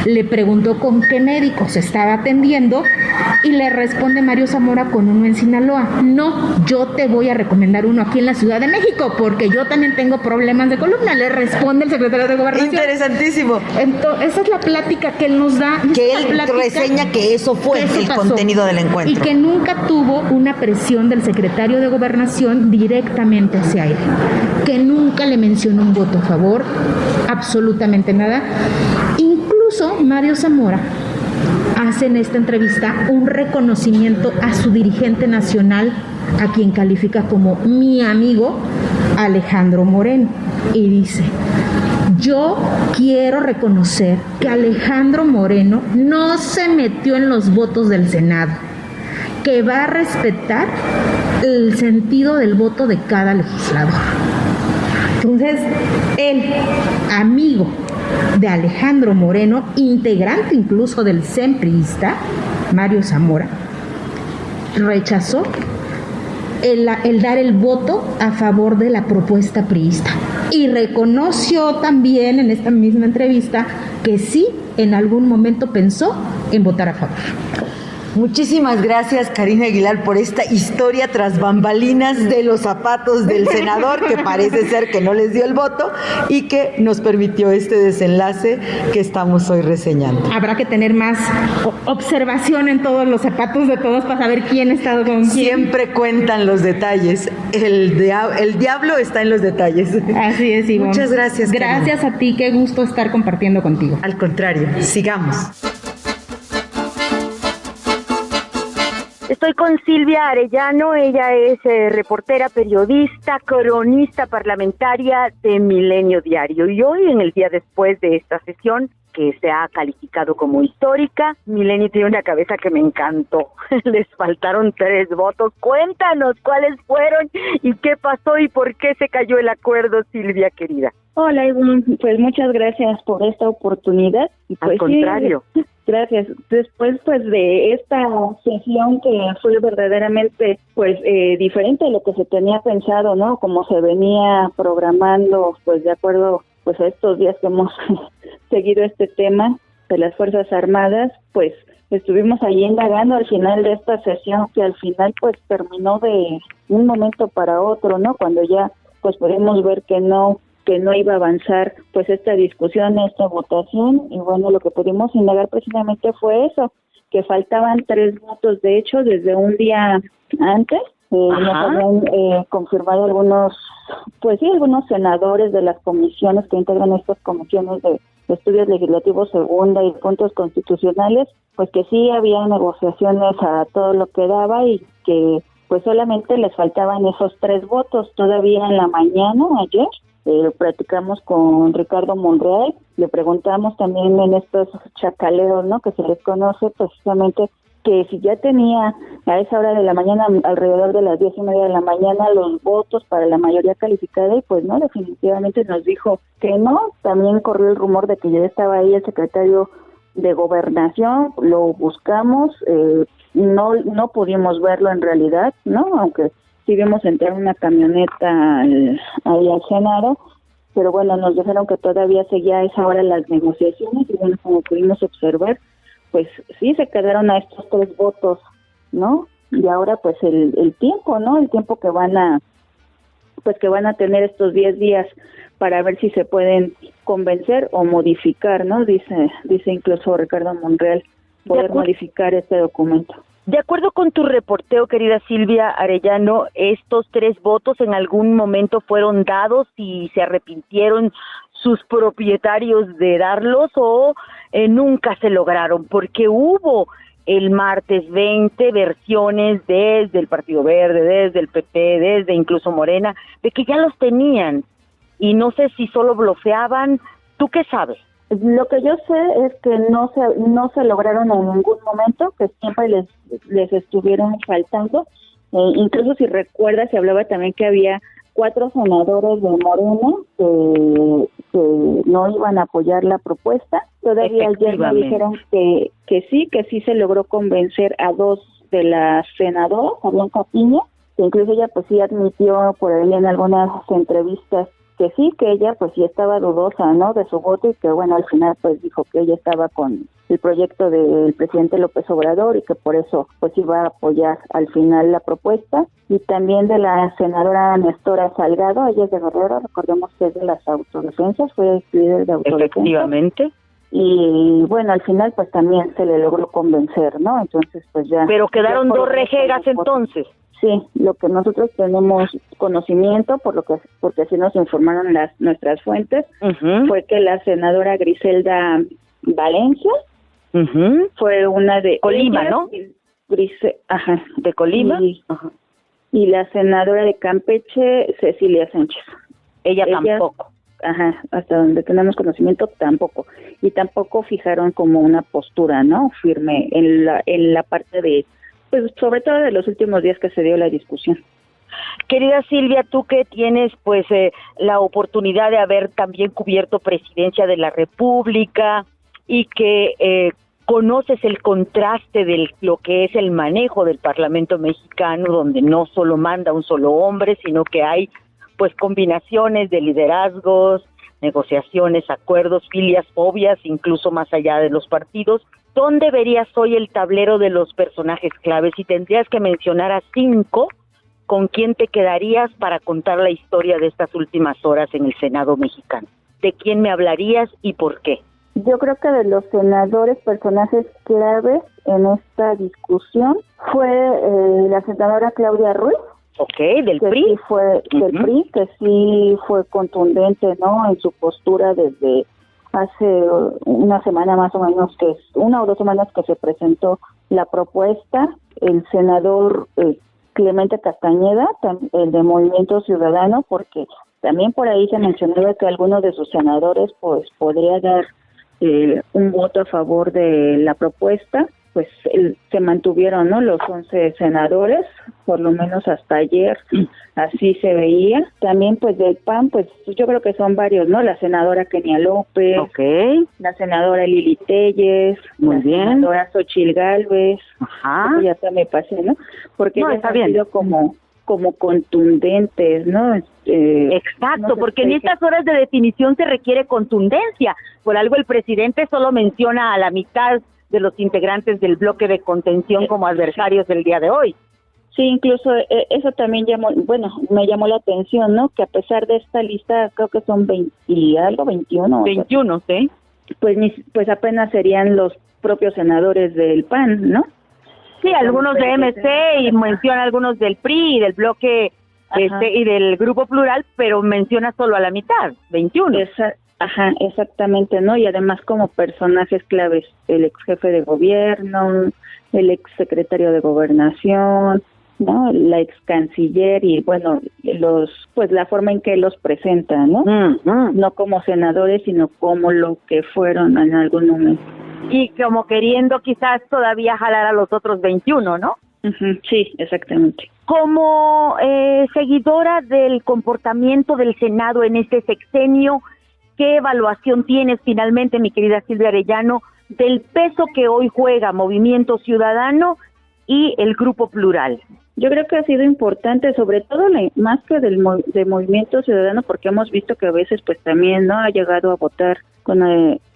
le preguntó con qué médico se estaba atendiendo y le responde Mario Zamora con uno en Sinaloa. No, yo te voy a recomendar uno aquí en la Ciudad de México porque yo también tengo problemas de columna, le responde el secretario de Gobernación. Interesantísimo. Entonces, esa es la plática que él nos da. Que él reseña que eso fue el contenido del encuentro. Y que nunca tuvo una presión del secretario de Gobernación directamente hacia él. Que nunca le mencionó un voto a favor, absolutamente nada. Incluso Mario Zamora hace en esta entrevista un reconocimiento a su dirigente nacional, a quien califica como mi amigo Alejandro Moreno, y dice: yo quiero reconocer que Alejandro Moreno no se metió en los votos del Senado, que va a respetar el sentido del voto de cada legislador. Entonces, él, amigo de Alejandro Moreno, integrante incluso del CEN priista, Mario Zamora, rechazó el dar el voto a favor de la propuesta priista. Y reconoció también en esta misma entrevista que sí, en algún momento pensó en votar a favor. Muchísimas gracias, Karina Aguilar, por esta historia tras bambalinas de los zapatos del senador, que parece ser que no les dio el voto y que nos permitió este desenlace que estamos hoy reseñando. Habrá que tener más observación en todos los zapatos de todos para saber quién ha estado con quién. Siempre cuentan los detalles. El diablo está en los detalles. Así es, Ivonne. Muchas gracias, Karina. Gracias a ti, qué gusto estar compartiendo contigo. Al contrario, sigamos. Estoy con Silvia Arellano, ella es reportera, periodista, cronista parlamentaria de Milenio Diario. Y hoy, en el día después de esta sesión, que se ha calificado como histórica, Milenio tiene una cabeza que me encantó. Les faltaron 3 votos. Cuéntanos cuáles fueron y qué pasó y por qué se cayó el acuerdo, Silvia, querida. Hola, Ivonne, pues muchas gracias por esta oportunidad. Y pues, al contrario. Sí, gracias. Después pues de esta sesión que fue verdaderamente pues diferente a lo que se tenía pensado, ¿no? Como se venía programando, pues de acuerdo pues a estos días que hemos seguido este tema de las Fuerzas Armadas, pues estuvimos ahí indagando al final de esta sesión, que al final pues terminó de un momento para otro, ¿no? Cuando ya pues podemos ver que no iba a avanzar pues esta discusión, esta votación, y bueno, lo que pudimos indagar precisamente fue eso, que faltaban 3 votos, de hecho, desde un día antes. Nos habían confirmado algunos senadores de las comisiones que integran estas comisiones de estudios legislativos segunda y puntos constitucionales, pues que sí había negociaciones a todo lo que daba y que pues solamente les faltaban esos 3 votos. Todavía en la mañana, ayer, platicamos con Ricardo Monreal, le preguntamos también en estos chacaleos, ¿no?, que se les conoce, precisamente que si ya tenía a esa hora de la mañana, alrededor de las 10:30 de la mañana, los votos para la mayoría calificada, y pues no, definitivamente nos dijo que no. También corrió el rumor de que ya estaba ahí el secretario de Gobernación, lo buscamos, no pudimos verlo en realidad, ¿no?, aunque sí vimos entrar una camioneta ahí al Senado, pero bueno, nos dijeron que todavía seguía a esa hora las negociaciones, y bueno, como pudimos observar, pues sí se quedaron a estos 3 votos, ¿no? Y ahora pues el tiempo, ¿no? El tiempo que van a tener estos 10 días para ver si se pueden convencer o modificar, ¿no? Dice incluso Ricardo Monreal, poder modificar este documento. De acuerdo con tu reporteo, querida Silvia Arellano, ¿estos 3 votos en algún momento fueron dados y se arrepintieron sus propietarios de darlos, o nunca se lograron? Porque hubo el martes 20 versiones desde el Partido Verde, desde el PP, desde incluso Morena, de que ya los tenían, y no sé si solo blofeaban. ¿Tú qué sabes? Lo que yo sé es que no se lograron en ningún momento, que siempre les estuvieron faltando. Incluso si recuerdas, se hablaba también que había 4 senadores de Morena que no iban a apoyar la propuesta. Todavía ayer me dijeron que sí se logró convencer a 2 de las senadoras, Fabián Capiña, que incluso ella pues sí admitió por ahí en algunas entrevistas sí, que ella pues sí estaba dudosa, ¿no?, de su voto, y que bueno, al final pues dijo que ella estaba con el proyecto del presidente López Obrador y que por eso pues iba a apoyar al final la propuesta. Y también de la senadora Nestora Salgado, ella es de Guerrero, recordemos que es de las autodefensas, fue líder de autodefensa. Efectivamente. Y bueno, al final pues también se le logró convencer, ¿no? Entonces pues ya... Pero quedaron dos rejegas entonces. Sí, lo que nosotros tenemos conocimiento, porque así nos informaron nuestras fuentes, fue que la senadora Griselda Valencia fue una de Colima, ellas, ¿no? De Colima. Y la senadora de Campeche, Cecilia Sánchez. Ella tampoco. Hasta donde tenemos conocimiento tampoco. Y tampoco fijaron como una postura, ¿no?, firme en la parte de, pues sobre todo de los últimos días que se dio la discusión. Querida Silvia, tú que tienes pues la oportunidad de haber también cubierto Presidencia de la República y que conoces el contraste de lo que es el manejo del Parlamento mexicano, donde no solo manda un solo hombre, sino que hay pues combinaciones de liderazgos, negociaciones, acuerdos, filias, fobias, incluso más allá de los partidos. ¿Dónde verías hoy el tablero de los personajes claves? Si tendrías que mencionar a 5, ¿con quién te quedarías para contar la historia de estas últimas horas en el Senado mexicano? ¿De quién me hablarías y por qué? Yo creo que de los senadores, personajes claves en esta discusión fue la senadora Claudia Ruiz. Del PRI. Sí fue del PRI, que sí fue contundente, ¿no?, en su postura desde hace una semana más o menos, una o 2 semanas que se presentó la propuesta. El senador Clemente Castañeda, el de Movimiento Ciudadano, porque también por ahí se mencionaba que alguno de sus senadores pues podría dar un voto a favor de la propuesta. Pues se mantuvieron, ¿no?, los 11 senadores, por lo menos hasta ayer, así se veía. También pues del PAN, pues yo creo que son varios, ¿no?, la senadora Kenia López, la senadora Lili Telles, senadora Xochitl Gálvez, ya hasta me pasé, ¿no?, porque no, está bien, sido como contundentes, ¿no? Exacto, no, porque en estas horas de definición se requiere contundencia. Por algo el presidente solo menciona a la mitad de los integrantes del bloque de contención como adversarios del día de hoy. Sí, incluso eso también me llamó la atención, ¿no?, que a pesar de esta lista, creo que son 21. 21, sí. Pues apenas serían los propios senadores del PAN, ¿no? Sí, algunos de MC y menciona algunos del PRI y del bloque y del Grupo Plural, pero menciona solo a la mitad, 21. Exactamente, ¿no? Y además como personajes claves, el ex jefe de gobierno, el ex secretario de Gobernación, ¿no?, la ex canciller y bueno, la forma en que los presentan, ¿no? No como senadores, sino como lo que fueron en algún momento. Y como queriendo quizás todavía jalar a los otros 21, ¿no? Sí, exactamente. Como seguidora del comportamiento del Senado en este sexenio, ¿qué evaluación tienes finalmente, mi querida Silvia Arellano, del peso que hoy juega Movimiento Ciudadano y el Grupo Plural? Yo creo que ha sido importante, sobre todo más que de Movimiento Ciudadano, porque hemos visto que a veces pues también no ha llegado a votar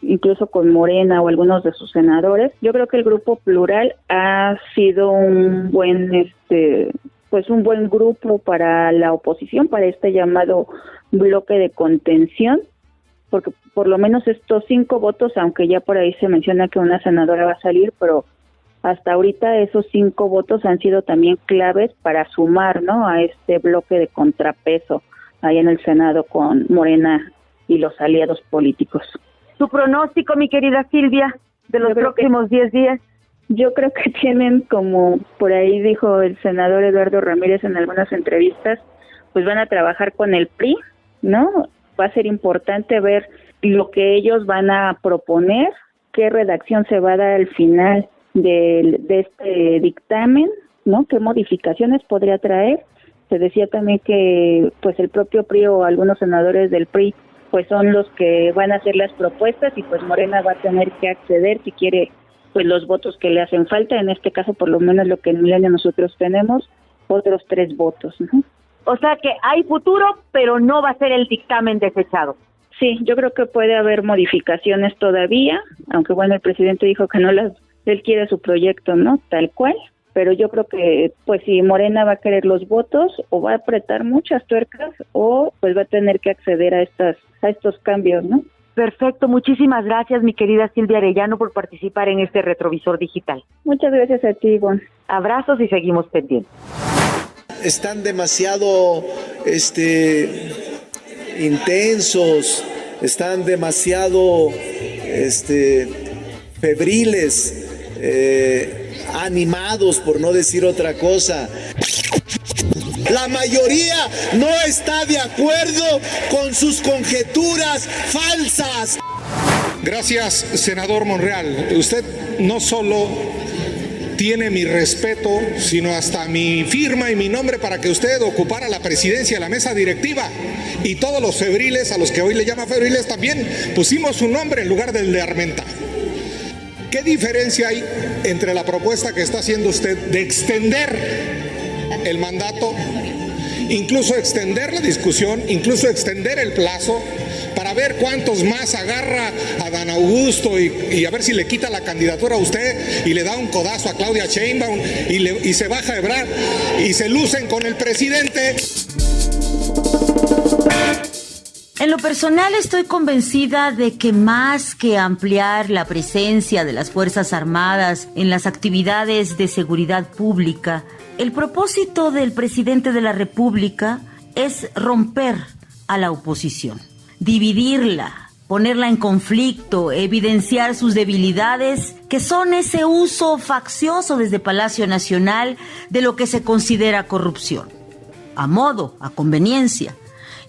incluso con Morena o algunos de sus senadores. Yo creo que el Grupo Plural ha sido un buen un buen grupo para la oposición, para este llamado bloque de contención, porque por lo menos estos 5 votos, aunque ya por ahí se menciona que una senadora va a salir, pero hasta ahorita esos 5 votos han sido también claves para sumar, ¿no?, a este bloque de contrapeso ahí en el Senado con Morena y los aliados políticos. ¿Tu pronóstico, mi querida Silvia, de los próximos 10 días? Yo creo que tienen, como por ahí dijo el senador Eduardo Ramírez en algunas entrevistas, pues van a trabajar con el PRI, ¿no? Va a ser importante ver lo que ellos van a proponer, qué redacción se va a dar al final de este dictamen, ¿no? ¿Qué modificaciones podría traer? Se decía también que pues el propio PRI o algunos senadores del PRI pues son los que van a hacer las propuestas y pues Morena va a tener que acceder si quiere pues los votos que le hacen falta, en este caso por lo menos lo que en Milenio nosotros tenemos, otros 3 votos, ¿no? O sea que hay futuro, pero no va a ser el dictamen desechado. Sí, yo creo que puede haber modificaciones todavía, aunque bueno, el presidente dijo que él quiere su proyecto, ¿no? Tal cual, pero yo creo que pues si Morena va a querer los votos, o va a apretar muchas tuercas, o pues va a tener que acceder a estos cambios, ¿no? Perfecto, muchísimas gracias, mi querida Silvia Arellano, por participar en este retrovisor digital. Muchas gracias a ti, Ivonne. Abrazos y seguimos pendientes. Están demasiado intensos, están demasiado febriles, animados, por no decir otra cosa. La mayoría no está de acuerdo con sus conjeturas falsas. Gracias, senador Monreal. Usted no solo tiene mi respeto, sino hasta mi firma y mi nombre para que usted ocupara la presidencia de la mesa directiva. Y todos los febriles, a los que hoy le llama febriles, también pusimos su nombre en lugar del de Armenta. ¿Qué diferencia hay entre la propuesta que está haciendo usted de extender el mandato, incluso extender la discusión, incluso extender el plazo, para ver cuántos más agarra a Dan Augusto y a ver si le quita la candidatura a usted y le da un codazo a Claudia Sheinbaum y se baja a Ebrard y se lucen con el presidente? En lo personal estoy convencida de que más que ampliar la presencia de las Fuerzas Armadas en las actividades de seguridad pública, el propósito del presidente de la República es romper a la oposición, dividirla, ponerla en conflicto, evidenciar sus debilidades, que son ese uso faccioso desde Palacio Nacional de lo que se considera corrupción, a modo, a conveniencia.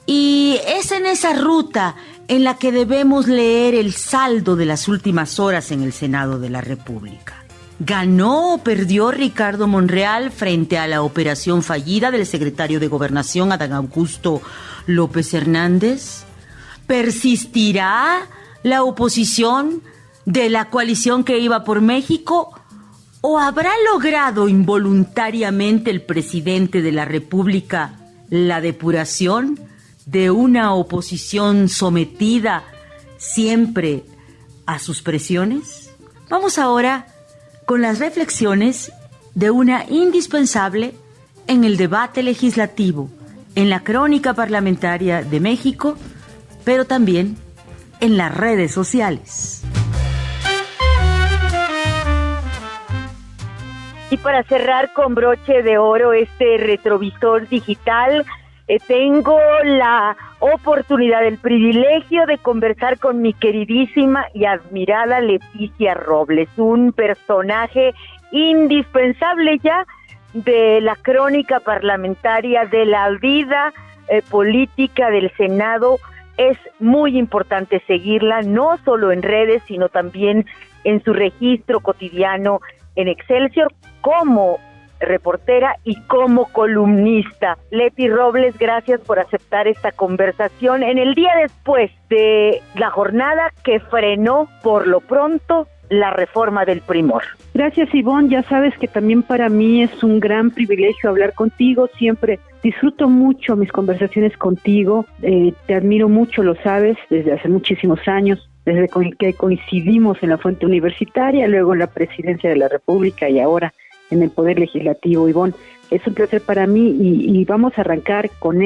Y es en esa ruta en la que debemos leer el saldo de las últimas horas en el Senado de la República. ¿Ganó o perdió Ricardo Monreal frente a la operación fallida del secretario de Gobernación, Adán Augusto López Hernández? ¿Persistirá la oposición de la coalición que iba por México? ¿O habrá logrado involuntariamente el presidente de la República la depuración de una oposición sometida siempre a sus presiones? Vamos ahora con las reflexiones de una indispensable en el debate legislativo, en la crónica parlamentaria de México, pero también en las redes sociales. Y para cerrar con broche de oro este retrovisor digital, tengo la oportunidad, el privilegio de conversar con mi queridísima y admirada Leticia Robles, un personaje indispensable ya de la crónica parlamentaria, de la vida política del Senado. Es muy importante seguirla, no solo en redes, sino también en su registro cotidiano en Excelsior, como reportera y como columnista. Leti Robles, gracias por aceptar esta conversación en el día después de la jornada que frenó por lo pronto la reforma del primor. Gracias, Ivonne. Ya sabes que también para mí es un gran privilegio hablar contigo. Siempre disfruto mucho mis conversaciones contigo. Te admiro mucho, lo sabes, desde hace muchísimos años, desde que coincidimos en la fuente universitaria, luego en la presidencia de la República y ahora en el Poder Legislativo. Ivonne, es un placer para mí y vamos a arrancar con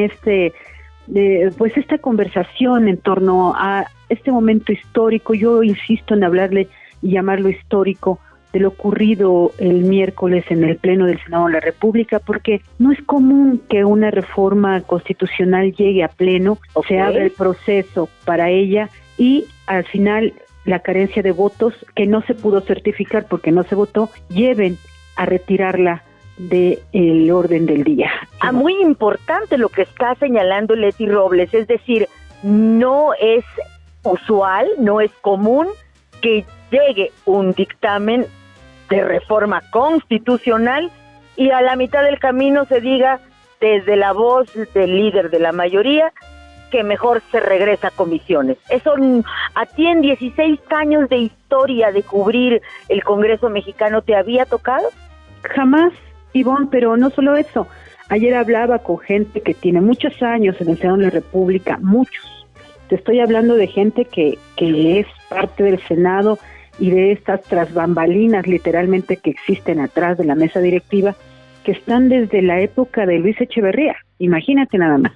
pues esta conversación en torno a este momento histórico. Yo insisto en hablarle y llamarlo histórico de lo ocurrido el miércoles en el Pleno del Senado de la República, porque no es común que una reforma constitucional llegue a pleno, o se abra el proceso para ella y al final la carencia de votos que no se pudo certificar porque no se votó, lleven a retirarla del orden del día. Muy importante lo que está señalando Leti Robles, es decir, no es usual, no es común que llegue un dictamen de reforma constitucional y a la mitad del camino se diga desde la voz del líder de la mayoría que mejor se regresa a comisiones. Eso a ti en 16 años de historia de cubrir el Congreso mexicano, ¿te había tocado? Jamás, Ivonne, pero no solo eso. Ayer hablaba con gente que tiene muchos años en el Senado de la República, muchos. Te estoy hablando de gente que es parte del Senado y de estas tras bambalinas literalmente que existen atrás de la mesa directiva, que están desde la época de Luis Echeverría, imagínate nada más.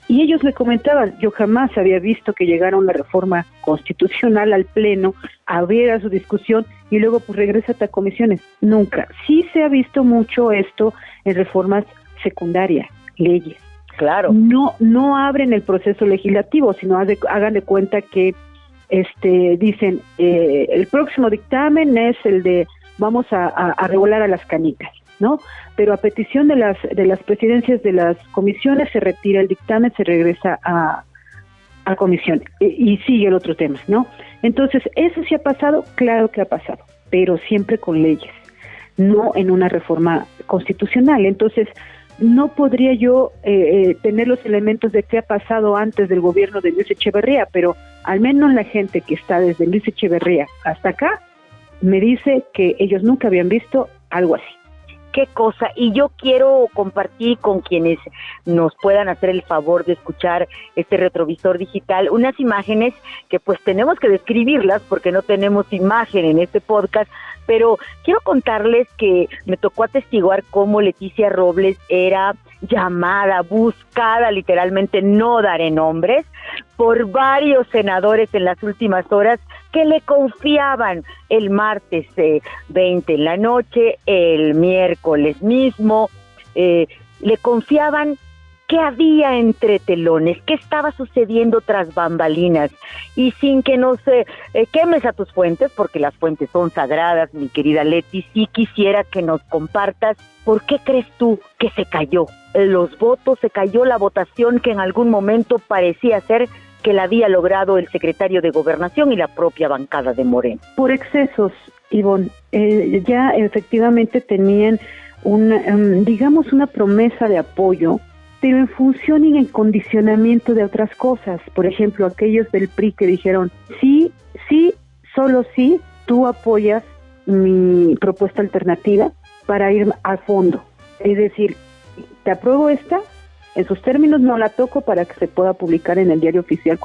Y ellos me comentaban, yo jamás había visto que llegara una reforma constitucional al Pleno, abriera su discusión y luego pues regresa a comisiones. Nunca. Sí se ha visto mucho esto en reformas secundarias, leyes. Claro. No abren el proceso legislativo, sino hagan de cuenta que dicen el próximo dictamen es el de vamos a regular a las canicas, ¿no? Pero a petición de las presidencias de las comisiones se retira el dictamen, se regresa a comisión y sigue el otro tema, ¿no? Entonces, ¿eso sí ha pasado? Claro que ha pasado, pero siempre con leyes, no en una reforma constitucional. Entonces, no podría yo tener los elementos de qué ha pasado antes del gobierno de Luis Echeverría, pero al menos la gente que está desde Luis Echeverría hasta acá me dice que ellos nunca habían visto algo así. Qué cosa, y yo quiero compartir con quienes nos puedan hacer el favor de escuchar este retrovisor digital unas imágenes que pues tenemos que describirlas porque no tenemos imagen en este podcast, pero quiero contarles que me tocó atestiguar cómo Leticia Robles era llamada, buscada, literalmente no daré nombres, por varios senadores en las últimas horas que le confiaban el martes 20 en la noche, el miércoles mismo, le confiaban qué había entre telones, qué estaba sucediendo tras bambalinas, y sin que nos quemes a tus fuentes, porque las fuentes son sagradas, mi querida Leti, sí quisiera que nos compartas por qué crees tú que se cayó los votos, se cayó la votación que en algún momento parecía ser que la había logrado el secretario de Gobernación y la propia bancada de Morena. Por excesos, Ivonne, ya efectivamente tenían una promesa de apoyo, pero en función y en condicionamiento de otras cosas. Por ejemplo, aquellos del PRI que dijeron, sí, solo sí, tú apoyas mi propuesta alternativa para ir a fondo. Es decir, te apruebo esta, en sus términos no la toco para que se pueda publicar en el diario oficial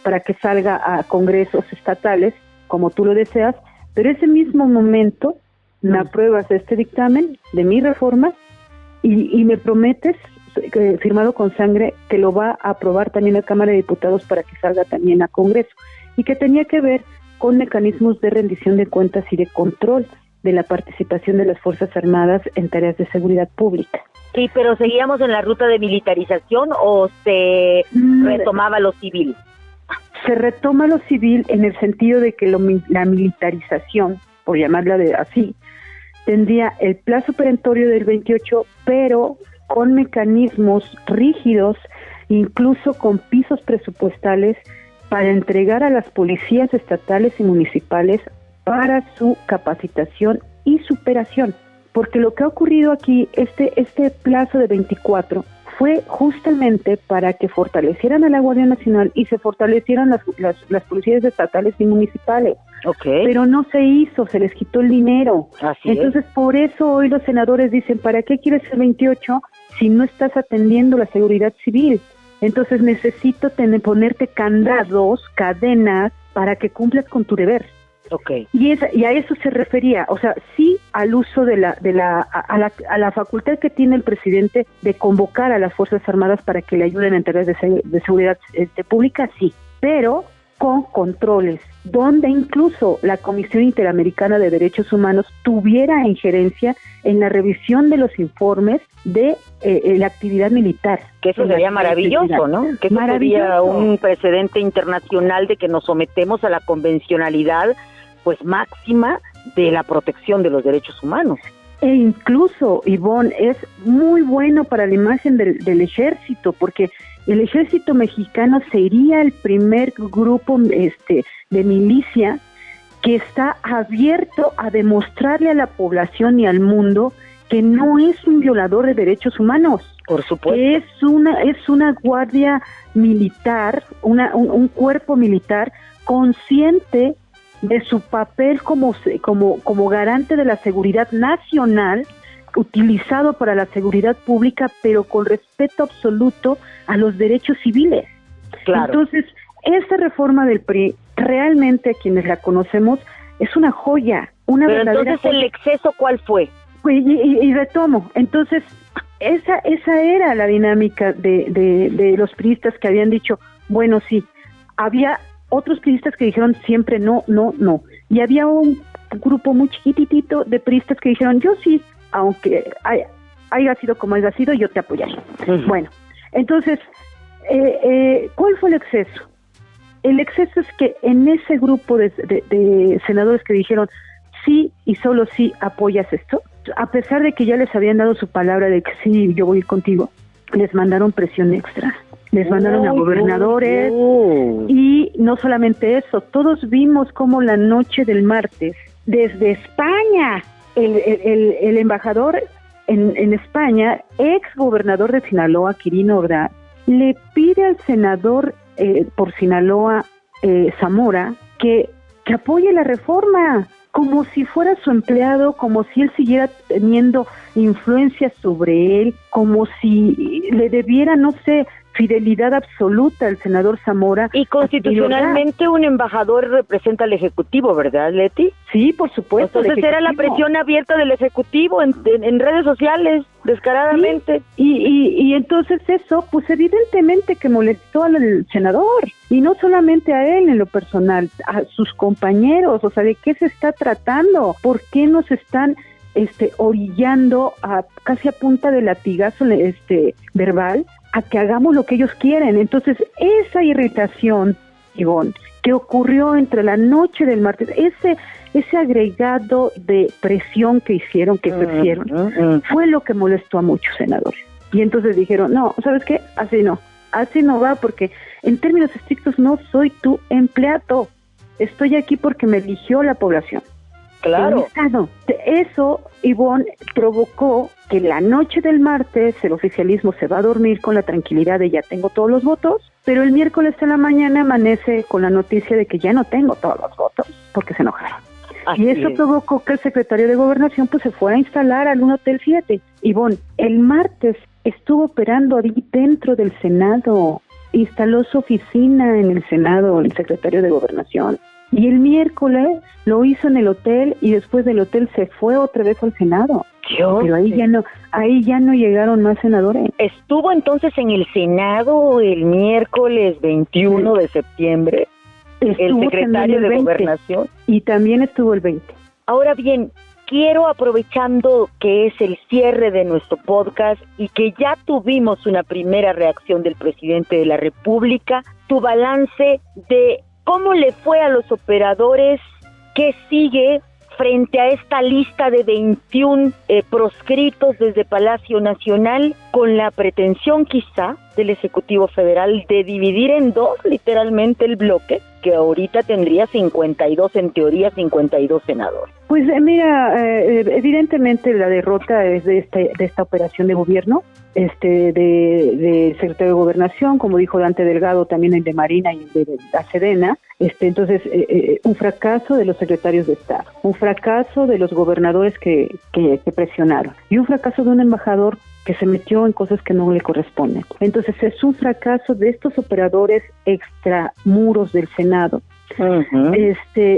para que salga a congresos estatales como tú lo deseas, pero ese mismo momento me apruebas este dictamen de mi reforma y me prometes, firmado con sangre, que lo va a aprobar también la Cámara de Diputados para que salga también a Congreso, y que tenía que ver con mecanismos de rendición de cuentas y de control de la participación de las Fuerzas Armadas en tareas de seguridad pública. Sí, pero ¿seguíamos en la ruta de militarización o se retomaba lo civil? Se retoma lo civil en el sentido de que la militarización, por llamarla así, tendría el plazo perentorio del 28, pero con mecanismos rígidos, incluso con pisos presupuestales para entregar a las policías estatales y municipales para su capacitación y superación. Porque lo que ha ocurrido aquí, este plazo de 24, fue justamente para que fortalecieran a la Guardia Nacional y se fortalecieran las policías estatales y municipales. Okay. Pero no se hizo, se les quitó el dinero. Entonces, por eso hoy los senadores dicen, ¿para qué quieres el 28 si no estás atendiendo la seguridad civil? Entonces necesito ponerte candados, cadenas, para que cumplas con tu deber. Okay. Y a eso se refería, o sea, sí al uso a la facultad que tiene el presidente de convocar a las Fuerzas Armadas para que le ayuden en tareas de seguridad pública, sí, pero con controles, donde incluso la Comisión Interamericana de Derechos Humanos tuviera injerencia en la revisión de los informes de la actividad militar. Que eso sería maravilloso, ¿no? Que eso sería un precedente internacional de que nos sometemos a la convencionalidad pues máxima de la protección de los derechos humanos. E incluso, Ivonne, es muy bueno para la imagen del ejército, porque el ejército mexicano sería el primer grupo de milicia que está abierto a demostrarle a la población y al mundo que no es un violador de derechos humanos. Por supuesto. Que es una guardia militar, un cuerpo militar consciente de su papel como garante de la seguridad nacional, utilizado para la seguridad pública, pero con respeto absoluto a los derechos civiles. Claro. Entonces, esta reforma del PRI, realmente quienes la conocemos, es una joya, una pero verdadera entonces joya. el exceso, ¿cuál fue? Y retomo, entonces, esa era la dinámica de los priistas que habían dicho, bueno, sí, había otros priistas que dijeron siempre no, no, no, y había un grupo muy chiquitito de priistas que dijeron, yo sí, aunque haya sido como haya sido, yo te apoyaré. Bueno, entonces, ¿cuál fue el exceso? El exceso es que en ese grupo de senadores que dijeron sí y solo sí apoyas esto, a pesar de que ya les habían dado su palabra de que sí, yo voy contigo, les mandaron presión extra. Les mandaron a gobernadores y no solamente eso, todos vimos cómo la noche del martes, desde España, el embajador en España, ex gobernador de Sinaloa, Quirino Ordaz, le pide al senador por Sinaloa, Zamora, que apoye la reforma, como si fuera su empleado, como si él siguiera teniendo influencia sobre él, como si le debiera, no sé, fidelidad absoluta al senador Zamora. Y constitucionalmente un embajador representa al Ejecutivo, ¿verdad, Leti? Sí, por supuesto. Entonces era la presión abierta del Ejecutivo en redes sociales, descaradamente. Sí, y entonces eso, pues evidentemente que molestó al senador, y no solamente a él en lo personal, a sus compañeros. O sea, ¿de qué se está tratando? ¿Por qué nos están orillando casi a punta de latigazo verbal a que hagamos lo que ellos quieren? Entonces, esa irritación, Ivonne, que ocurrió entre la noche del martes, ese agregado de presión que hicieron, fue lo que molestó a muchos senadores. Y entonces dijeron, no, ¿sabes qué? Así no va, porque en términos estrictos no soy tu empleado, estoy aquí porque me eligió la población. Claro. Eso, Ivonne, provocó que la noche del martes el oficialismo se va a dormir con la tranquilidad de ya tengo todos los votos, pero el miércoles en la mañana amanece con la noticia de que ya no tengo todos los votos, porque se enojaron. Y eso provocó que el secretario de Gobernación pues se fuera a instalar a un hotel. Fíjate, Ivonne, el martes estuvo operando ahí dentro del Senado, instaló su oficina en el Senado, el secretario de Gobernación. Y el miércoles lo hizo en el hotel y después del hotel se fue otra vez al Senado. Pero ahí ya no llegaron más senadores. Estuvo entonces en el Senado el miércoles 21 de septiembre, el secretario de Gobernación. Y también estuvo el 20. Ahora bien, quiero, aprovechando que es el cierre de nuestro podcast y que ya tuvimos una primera reacción del presidente de la República, tu balance de ¿cómo le fue a los operadores? ¿Qué sigue frente a esta lista de 21 proscritos desde Palacio Nacional, con la pretensión quizá del Ejecutivo Federal de dividir en dos literalmente el bloque, que ahorita tendría 52, en teoría 52 senadores? Pues mira, evidentemente la derrota es de esta operación de gobierno, de secretario de Gobernación, como dijo Dante Delgado, también el de Marina y el de la Sedena. Entonces, un fracaso de los secretarios de Estado, un fracaso de los gobernadores que presionaron, y un fracaso de un embajador que se metió en cosas que no le corresponden. Entonces, es un fracaso de estos operadores extramuros del Senado.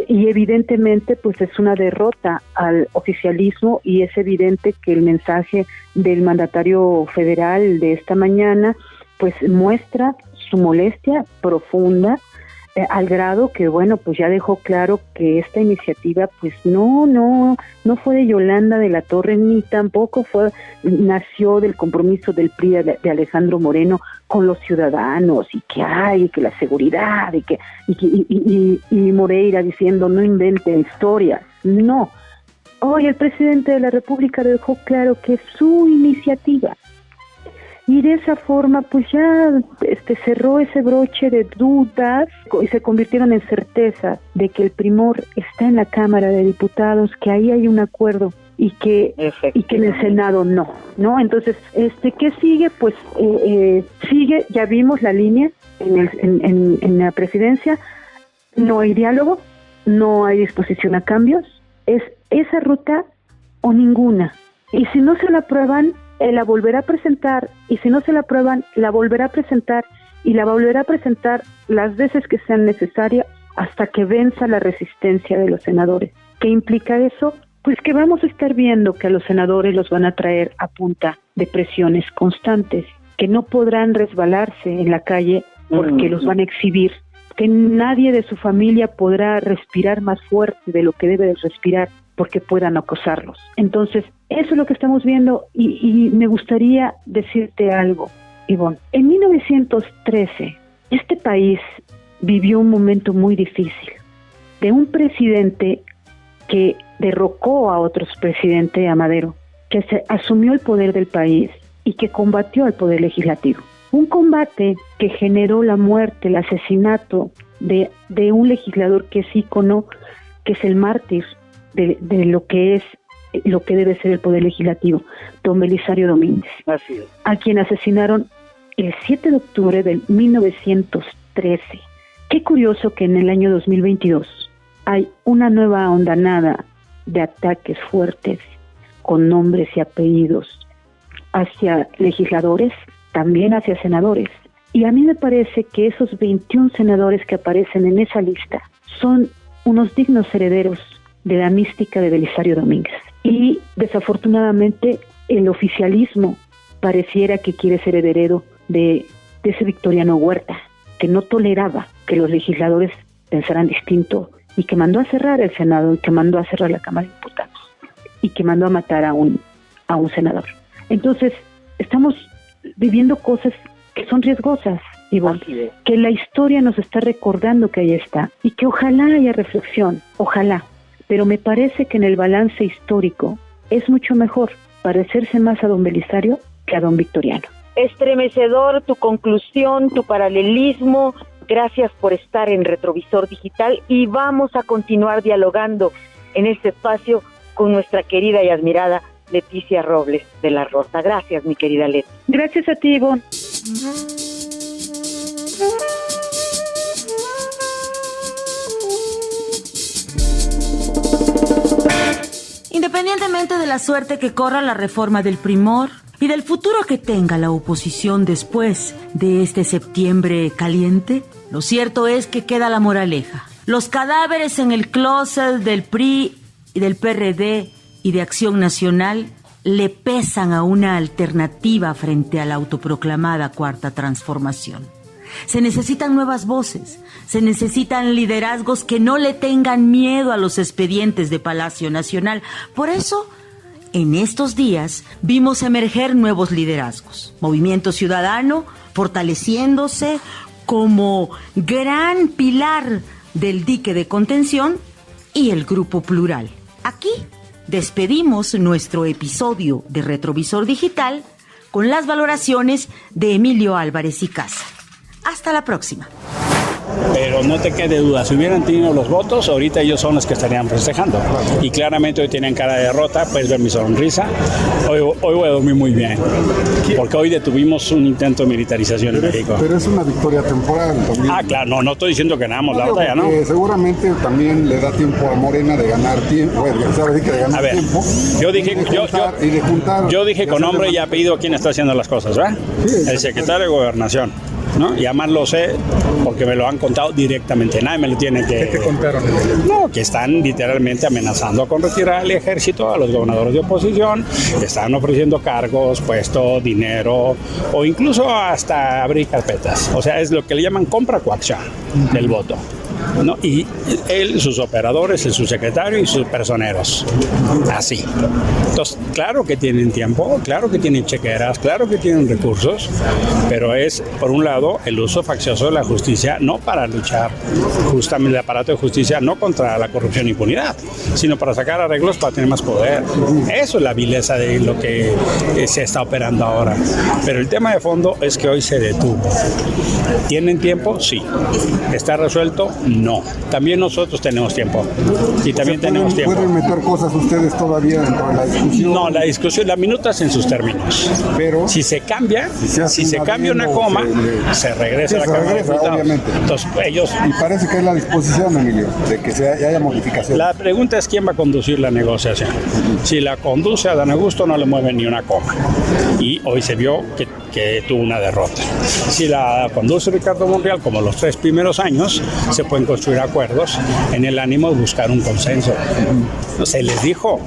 Y evidentemente pues es una derrota al oficialismo, y es evidente que el mensaje del mandatario federal de esta mañana pues muestra su molestia profunda, al grado que bueno, pues ya dejó claro que esta iniciativa pues no fue de Yolanda de la Torre, ni tampoco nació del compromiso del PRI de Alejandro Moreno con los ciudadanos, y que la seguridad, y Moreira diciendo no inventen historias. No, hoy el presidente de la República dejó claro que es su iniciativa, y de esa forma pues ya cerró ese broche de dudas y se convirtieron en certeza de que el primor está en la Cámara de Diputados, que ahí hay un acuerdo, y que en el Senado no. Entonces, ¿qué sigue? Pues sigue, ya vimos la línea en la presidencia, no hay diálogo, no hay disposición a cambios, es esa ruta o ninguna. Y si no se la aprueban, la volverá a presentar, y si no se la aprueban, la volverá a presentar, y la volverá a presentar las veces que sean necesarias hasta que venza la resistencia de los senadores. ¿Qué implica eso? Pues que vamos a estar viendo que a los senadores los van a traer a punta de presiones constantes, que no podrán resbalarse en la calle porque los van a exhibir, que nadie de su familia podrá respirar más fuerte de lo que debe de respirar porque puedan acosarlos. Entonces, eso es lo que estamos viendo y me gustaría decirte algo, Ivonne. En 1913, este país vivió un momento muy difícil de un presidente que derrocó a otros presidentes, a Madero, que se asumió el poder del país y que combatió al poder legislativo. Un combate que generó la muerte, el asesinato de un legislador que es ícono, que es el mártir de lo que debe ser el poder legislativo, don Belisario Domínguez. Así es. A quien asesinaron el 7 de octubre de 1913. Qué curioso que en el año 2022 hay una nueva ondanada de ataques fuertes con nombres y apellidos hacia legisladores, también hacia senadores. Y a mí me parece que esos 21 senadores que aparecen en esa lista son unos dignos herederos de la mística de Belisario Domínguez. Y desafortunadamente el oficialismo pareciera que quiere ser heredero de ese Victoriano Huerta, que no toleraba que los legisladores pensaran distinto y que mandó a cerrar el Senado y que mandó a cerrar la Cámara de Diputados y que mandó a matar a un senador. Entonces, estamos viviendo cosas que son riesgosas, Ivonne, que la historia nos está recordando que ahí está y que ojalá haya reflexión, ojalá, pero me parece que en el balance histórico es mucho mejor parecerse más a don Belisario que a don Victoriano. Estremecedor tu conclusión, tu paralelismo. Gracias por estar en Retrovisor Digital y vamos a continuar dialogando en este espacio con nuestra querida y admirada Leticia Robles de la Rosa. Gracias, mi querida Leti. Gracias a ti, Ivonne. Independientemente de la suerte que corra la reforma del primor y del futuro que tenga la oposición después de este septiembre caliente, lo cierto es que queda la moraleja. Los cadáveres en el closet del PRI y del PRD y de Acción Nacional le pesan a una alternativa frente a la autoproclamada Cuarta Transformación. Se necesitan nuevas voces, se necesitan liderazgos que no le tengan miedo a los expedientes de Palacio Nacional. Por eso, en estos días vimos emerger nuevos liderazgos. Movimiento Ciudadano fortaleciéndose como gran pilar del dique de contención y el Grupo Plural. Aquí despedimos nuestro episodio de Retrovisor Digital con las valoraciones de Emilio Álvarez y Casa. Hasta la próxima. Pero no te quede duda, si hubieran tenido los votos, ahorita ellos son los que estarían festejando. Y claramente hoy tienen cara de derrota, puedes ver mi sonrisa. Hoy voy a dormir muy bien, porque hoy detuvimos un intento de militarización en México. Pero es una victoria temporal también. Ah, claro, no estoy diciendo que ganamos la batalla, ¿no? Seguramente también le da tiempo a Morena de ganar tiempo, a ver, tiempo. Yo dije con nombre y apellido quién está haciendo las cosas, ¿verdad? Sí, el secretario de Gobernación, ¿no? Y además lo sé porque me lo han contado directamente, nadie me lo tiene que... ¿Qué te contaron? No, que están literalmente amenazando con retirar el ejército a los gobernadores de oposición, que están ofreciendo cargos, puestos, dinero o incluso hasta abrir carpetas. O sea, es lo que le llaman compra-coacción del voto, ¿no? Y él, sus operadores, el subsecretario y sus personeros. Así. Entonces, claro que tienen tiempo, claro que tienen chequeras, claro que tienen recursos, pero es, por un lado, el uso faccioso de la justicia, no para luchar justamente el aparato de justicia, no contra la corrupción e impunidad, sino para sacar arreglos para tener más poder. Eso es la vileza de lo que se está operando ahora. Pero el tema de fondo es que hoy se detuvo. ¿Tienen tiempo? Sí. ¿Está resuelto? No, también nosotros tenemos tiempo. Y también tenemos tiempo. ¿Pueden meter cosas ustedes todavía dentro de la discusión? No, la discusión, la minuta es en sus términos. Pero si se cambia, si se cambia una coma, se regresa a la Cámara de Diputados. Obviamente. Entonces, ellos... Y parece que es la disposición, Emilio, de que haya modificación. La pregunta es quién va a conducir la negociación. Si la conduce Adán Augusto, no le mueve ni una coma. Y hoy se vio que tuvo una derrota. Si la conduce Ricardo Monreal, como los 3 primeros años, se pueden construir acuerdos en el ánimo de buscar un consenso. Se les dijo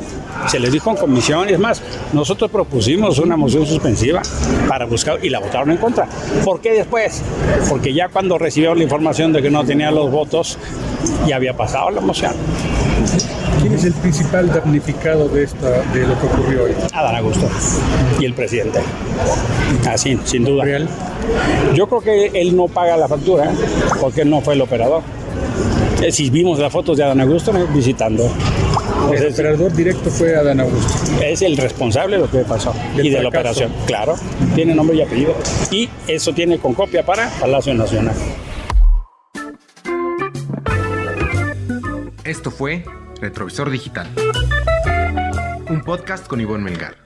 en comisión, y es más, nosotros propusimos una moción suspensiva para buscar, y la votaron en contra. ¿Por qué después? Porque ya cuando recibieron la información de que no tenían los votos, ya había pasado la moción. ¿Quién es el principal damnificado de lo que ocurrió hoy? Adán Augusto y el presidente. Así, sin duda. ¿Real? Yo creo que él no paga la factura porque él no fue el operador. Si vimos las fotos de Adán Augusto visitando. El operador directo fue Adán Augusto. Es el responsable de lo que pasó y de la operación. Claro, tiene nombre y apellido. Y eso tiene con copia para Palacio Nacional. Esto fue Retrovisor Digital, un podcast con Ivonne Melgar.